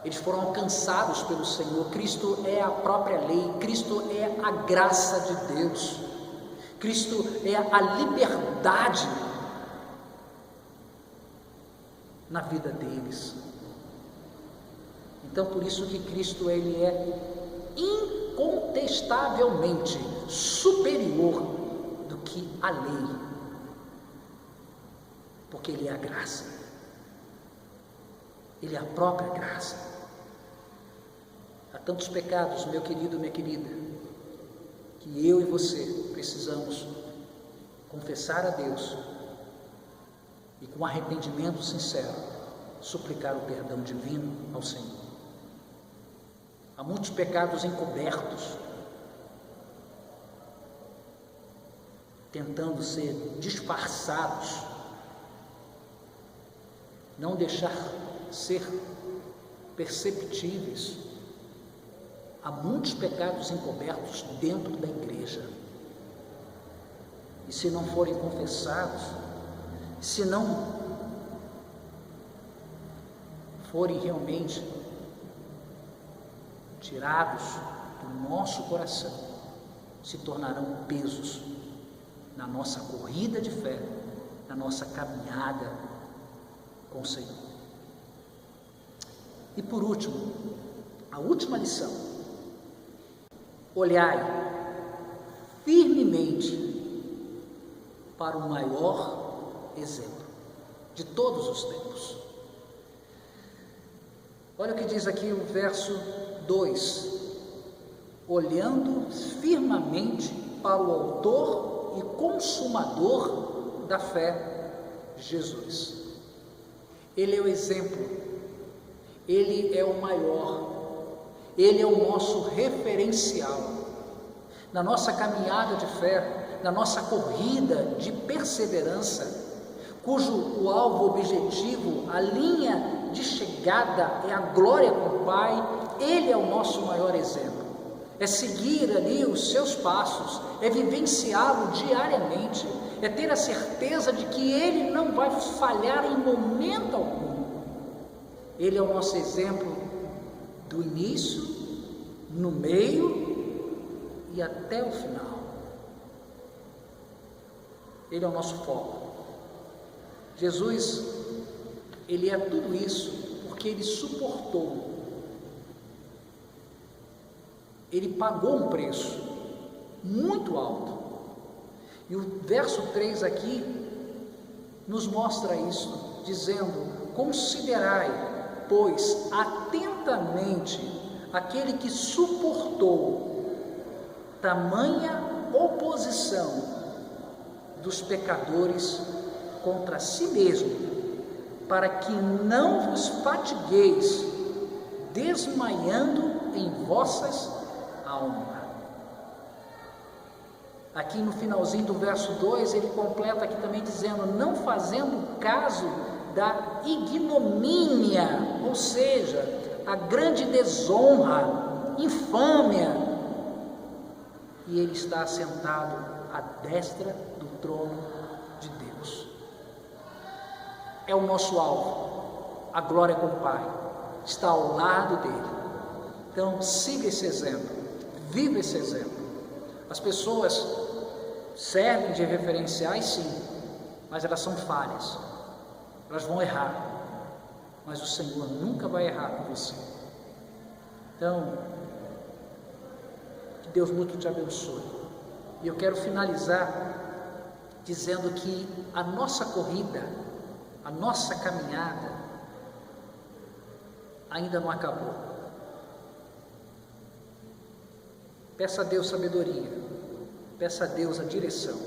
Eles foram alcançados pelo Senhor. Cristo é a própria lei, Cristo é a graça de Deus, Cristo é a liberdade na vida deles. Então, por isso que Cristo, ele é incontestavelmente superior do que a lei, porque ele é a graça, ele é a própria graça. Há tantos pecados, meu querido, minha querida, que eu e você precisamos confessar a Deus e com arrependimento sincero suplicar o perdão divino ao Senhor. Há muitos pecados encobertos, tentando ser disfarçados, não deixar ser perceptíveis. Há muitos pecados encobertos dentro da igreja, e se não forem confessados, se não forem realmente tirados do nosso coração se tornarão pesos na nossa corrida de fé, na nossa caminhada com o Senhor. E por último, a última lição: olhai firmemente para o maior exemplo de todos os tempos. Olha o que diz aqui o verso 2: olhando firmemente para o autor e consumador da fé, Jesus. Ele é o exemplo, ele é o maior, ele é o nosso referencial. Na nossa caminhada de fé, na nossa corrida de perseverança, cujo o alvo objetivo, a linha de chegada é a glória com o Pai, ele é o nosso maior exemplo. É seguir ali os seus passos, é vivenciá-lo diariamente, é ter a certeza de que ele não vai falhar em momento algum. Ele é o nosso exemplo do início, no meio e até o final. Ele é o nosso foco. Jesus, ele é tudo isso porque ele suportou, ele pagou um preço muito alto. E o verso 3 aqui nos mostra isso, dizendo: considerai, pois, atentamente aquele que suportou tamanha oposição dos pecadores contra si mesmo, para que não vos fatigueis, desmaiando em vossas almas. Aqui no finalzinho do verso 2, ele completa aqui também dizendo: não fazendo caso da ignomínia, ou seja, a grande desonra, infâmia, e ele está assentado à destra do trono de Deus. É o nosso alvo, a glória com o Pai, está ao lado dele. Então siga esse exemplo, viva esse exemplo. As pessoas servem de referenciais, sim, mas elas são falhas, elas vão errar, mas o Senhor nunca vai errar com você. Então, que Deus muito te abençoe. E eu quero finalizar dizendo que a nossa corrida, a nossa caminhada ainda não acabou. Peça a Deus sabedoria, peça a Deus a direção,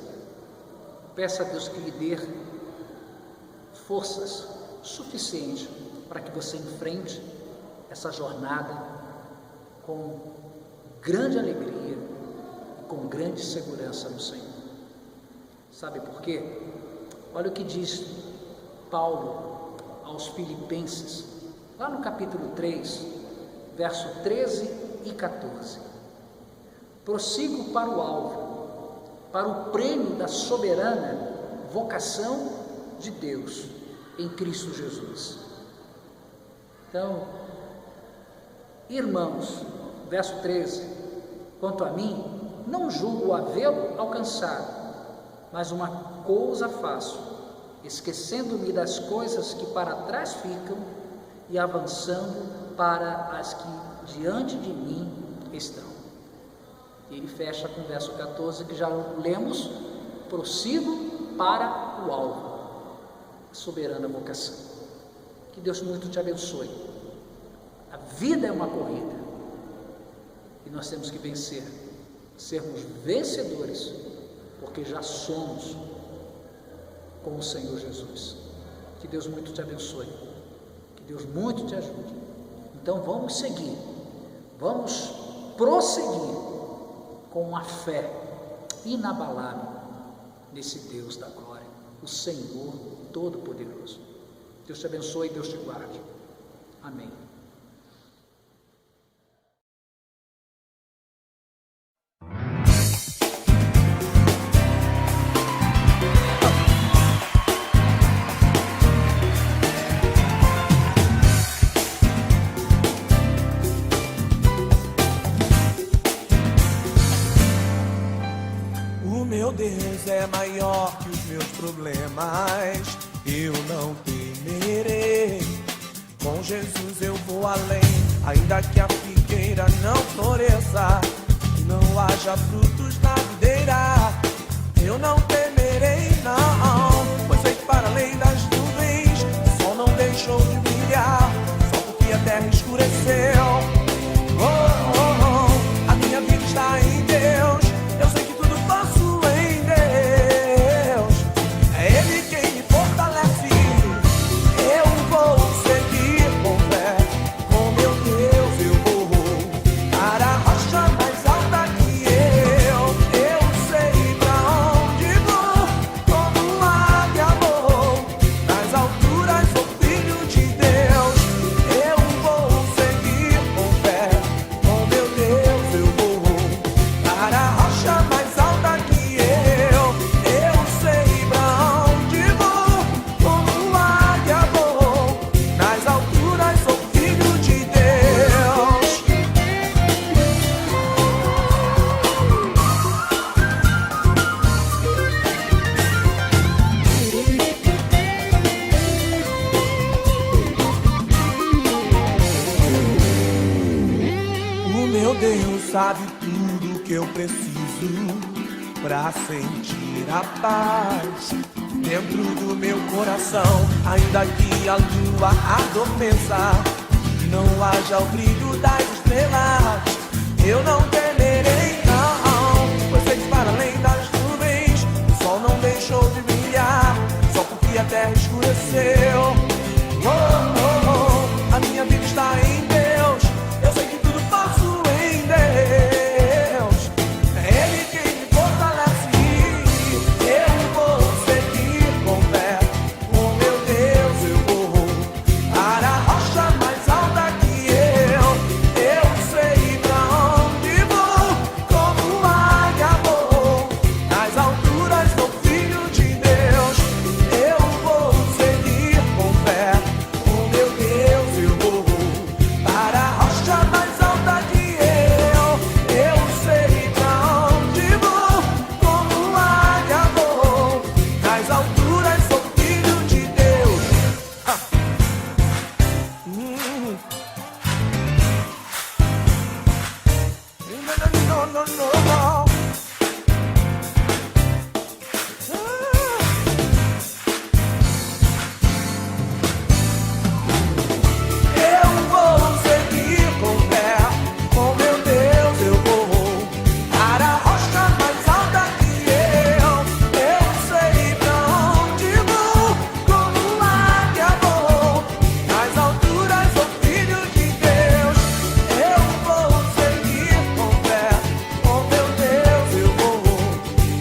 peça a Deus que lhe dê forças suficientes para que você enfrente essa jornada com grande alegria e com grande segurança no Senhor. Sabe por quê? Olha o que diz Paulo aos Filipenses, lá no capítulo 3, verso 13 e 14. Prossigo para o alvo, para o prêmio da soberana vocação de Deus em Cristo Jesus. Então, irmãos, verso 13, quanto a mim, não julgo havê-lo alcançado, mas uma coisa faço, esquecendo-me das coisas que para trás ficam e avançando para as que diante de mim estão. E ele fecha com o verso 14, que já lemos: prossigo para o alvo, a soberana vocação. Que Deus muito te abençoe. A vida é uma corrida e nós temos que vencer, sermos vencedores, porque já somos com o Senhor Jesus. Que Deus muito te abençoe, que Deus muito te ajude. Então vamos seguir, vamos prosseguir com uma fé inabalável nesse Deus da glória, o Senhor Todo-Poderoso. Deus te abençoe e Deus te guarde. Amém. meu Deus é maior que os meus problemas. Eu não temerei. Com Jesus eu vou além. Ainda que a figueira não floresça, não haja frutos na videira, eu não temerei, não. Pois sei que para além das nuvens o sol não deixou de brilhar, só porque a terra escureceu. Oh, oh, oh, a minha vida está em Deus. Eu sei que tudo posso em Deus. É Ele quem me fortalece. Eu vou seguir com fé. Com meu Deus eu vou para a rocha mais alta que eu. Eu sei pra onde vou, como águia vou. Nas alturas sou filho de Deus. Eu vou seguir com fé. Com meu Deus eu vou para a rocha mais alta que eu. Eu sei pra onde vou, como águia vou. Nas alturas sou filho de Deus. O meu Deus sabe tudo que eu preciso pra sentir a paz dentro do meu coração. Ainda que a lua adormeça, não haja o brilho das estrelas, eu não temerei, não. Pois sei que para além das nuvens o sol não deixou de brilhar, só porque a terra escureceu. Oh, oh, oh, a minha vida está em Deus. Eu sei que tudo posso em Deus. É Ele quem me fortalece. Eu vou seguir com fé. Com meu Deus eu vou para a rocha mais alta que eu. Eu sei pra onde vou, como águia vou. Nas alturas sou filho de Deus. Eu vou seguir com fé. Com meu Deus eu vou para a rocha mais alta que eu. Eu sei pra onde vou, como águia vou. Nas alturas sou filho de Deus. No, no, no, no. Eu vou seguir com fé. Com meu Deus eu vou para a rocha mais alta que eu. Eu sei pra onde vou, como águia vou. Nas alturas sou filho de Deus. Eu vou seguir com fé. Com meu Deus eu vou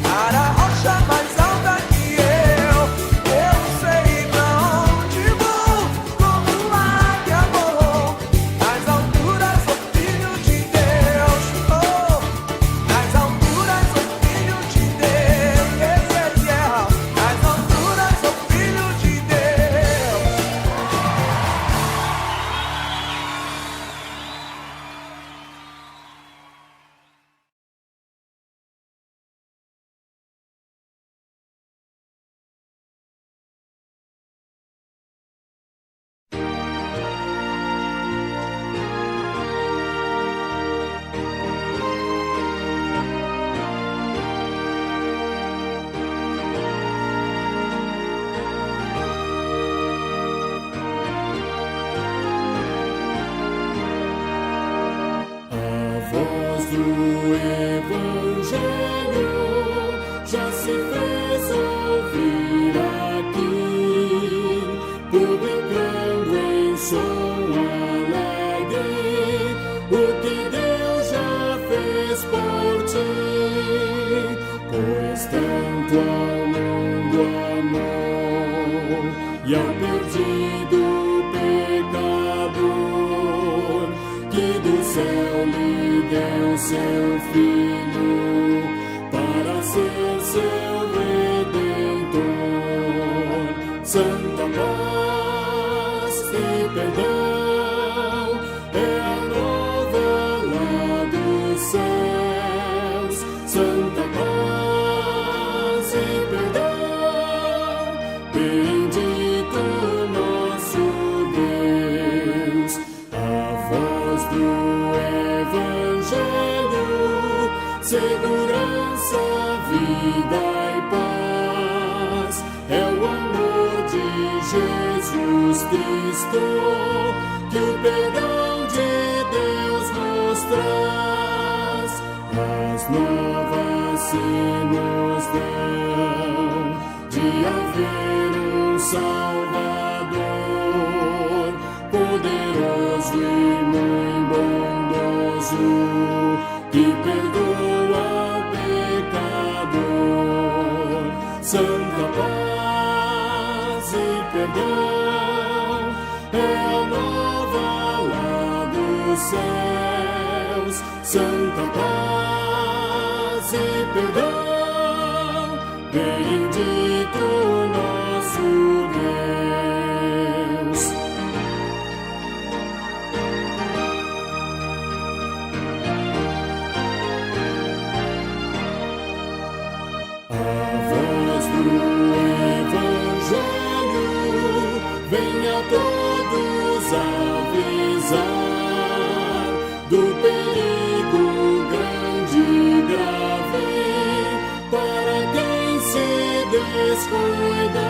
para a rocha mais alta que eu. Eu sei pra onde vou, como águia vou. Nas alturas sou filho de Deus. Oh, nas alturas sou filho de Deus. Nas alturas sou filho de Deus. A voz do Evangelho já se fez ouvir aqui, tudo entrando em som alegre, o que Deus já fez por ti, pois tanto ao mundo amou e ao perdido pecador, que do céu lhe deu seu Filho para ser seu Redentor. Santa paz e perdão é a nova lá dos céus. Santa paz Evangelho, segurança, vida e paz. É o amor de Jesus Cristo que o perdão de Deus nos traz. As novas se nos dão de haver um Salvador, poderoso e muito bondoso, que perdoa o pecador. Santa paz e perdão é a nova lá dos céus. Santa paz e perdão, bendito nosso Deus. A voz do Evangelho vem a todos avisar do perigo grande e grave para quem se descuidar.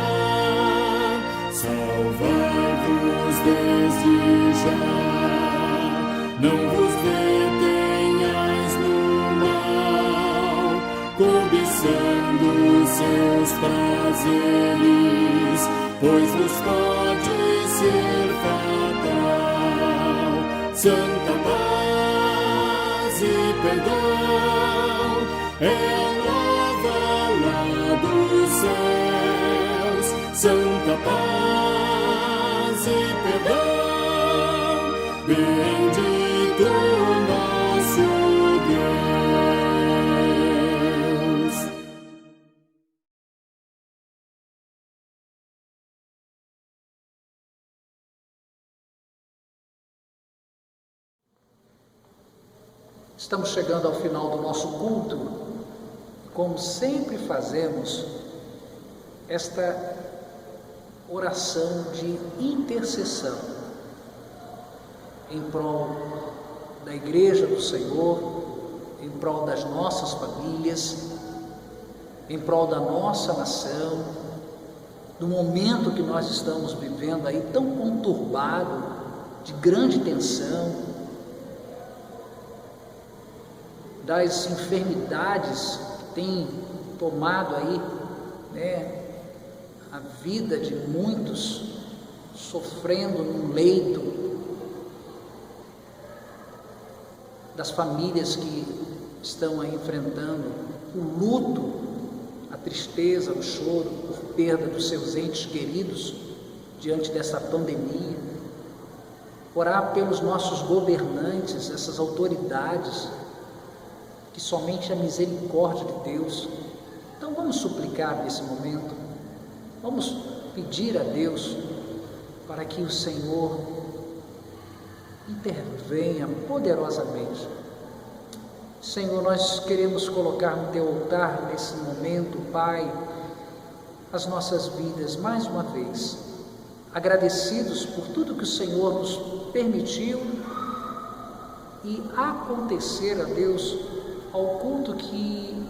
Salvai-vos desde já, não vos detenhais no mal, cobiçando seus prazeres, pois vos pode ser fatal. Santa paz e perdão é a nova lá dos céus. Santa paz e perdão, bendito nosso Deus. Estamos chegando ao final do nosso culto. Como sempre fazemos, esta oração de intercessão em prol da Igreja do Senhor, em prol das nossas famílias, em prol da nossa nação, do momento que nós estamos vivendo aí tão conturbado, de grande tensão, das enfermidades que têm tomado aí, a vida de muitos, sofrendo num leito, das famílias que estão aí enfrentando o luto, a tristeza, o choro por perda dos seus entes queridos diante dessa pandemia. Orar pelos nossos governantes, essas autoridades, que somente a misericórdia de Deus. Então vamos suplicar nesse momento, vamos pedir a Deus para que o Senhor intervenha poderosamente. Senhor, nós queremos colocar no Teu altar nesse momento, Pai, as nossas vidas mais uma vez, agradecidos por tudo que o Senhor nos permitiu e acontecer, a Deus, ao culto que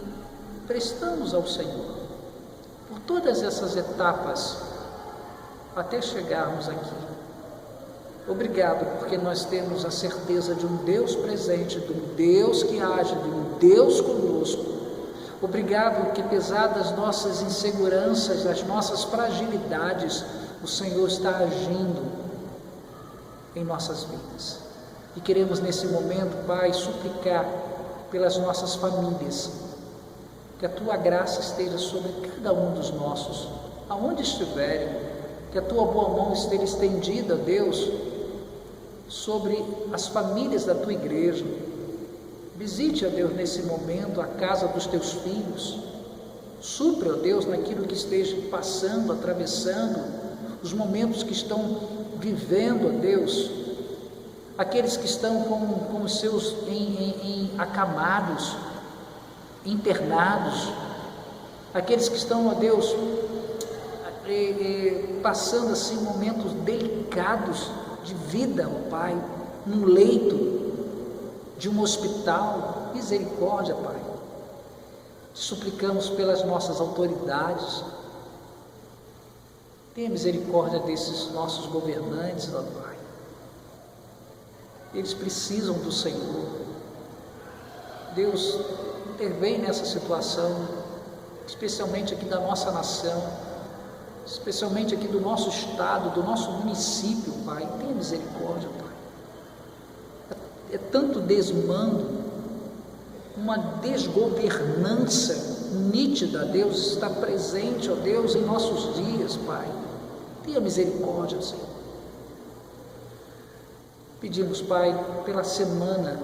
prestamos ao Senhor, por todas essas etapas, até chegarmos aqui. Obrigado, porque nós temos a certeza de um Deus presente, de um Deus que age, de um Deus conosco. Obrigado que, apesar das nossas inseguranças, das nossas fragilidades, o Senhor está agindo em nossas vidas. E queremos nesse momento, Pai, suplicar pelas nossas famílias, que a Tua graça esteja sobre cada um dos nossos, aonde estiverem, que a Tua boa mão esteja estendida, Deus, sobre as famílias da Tua igreja. Visite, ó Deus, nesse momento a casa dos Teus filhos, supre, ó Deus, naquilo que esteja passando, atravessando, os momentos que estão vivendo, ó Deus, aqueles que estão com os seus acamados, internados, aqueles que estão, ó Deus, passando assim momentos delicados de vida, ó Pai, num leito. de um hospital, misericórdia, Pai. Te suplicamos pelas nossas autoridades. Tenha misericórdia desses nossos governantes, ó Pai. Eles precisam do Senhor. Deus, intervém nessa situação, especialmente aqui da nossa nação, especialmente aqui do nosso estado, do nosso município, Pai. Tenha misericórdia, Pai. É tanto desmando, uma desgovernança nítida, Deus, está presente, ó Deus, em nossos dias, Pai. Tenha misericórdia, Senhor. Pedimos, Pai, pela semana,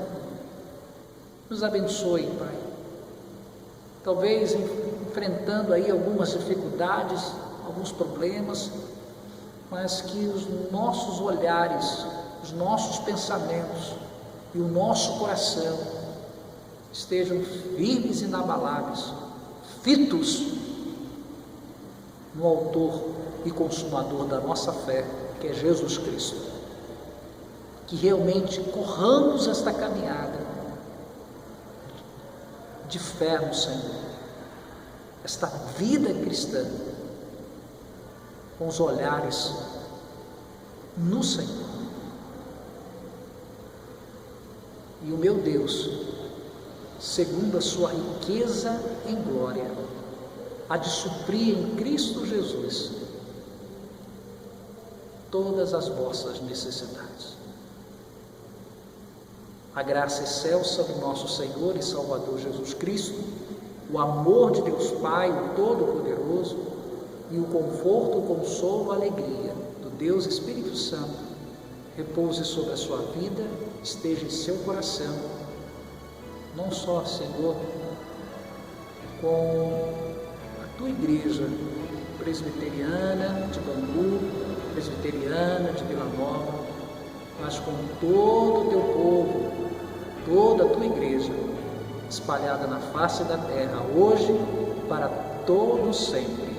nos abençoe, Pai. Talvez enfrentando aí algumas dificuldades, alguns problemas, mas que os nossos olhares, os nossos pensamentos e o nosso coração estejam firmes e inabaláveis, fitos no autor e consumador da nossa fé, que é Jesus Cristo. Que realmente corramos esta caminhada de fé no Senhor, esta vida cristã, com os olhares no Senhor. E o meu Deus, segundo a sua riqueza em glória, há de suprir em Cristo Jesus todas as vossas necessidades. A graça excelsa do nosso Senhor e Salvador Jesus Cristo, o amor de Deus Pai, o Todo-Poderoso, e o conforto, o consolo, a alegria do Deus Espírito Santo repouse sobre a sua vida, esteja em seu coração, não só, Senhor, com a tua igreja presbiteriana de Bangu, presbiteriana de Vila Nova, mas com todo o teu povo, toda a tua igreja, espalhada na face da terra, hoje, para todo sempre.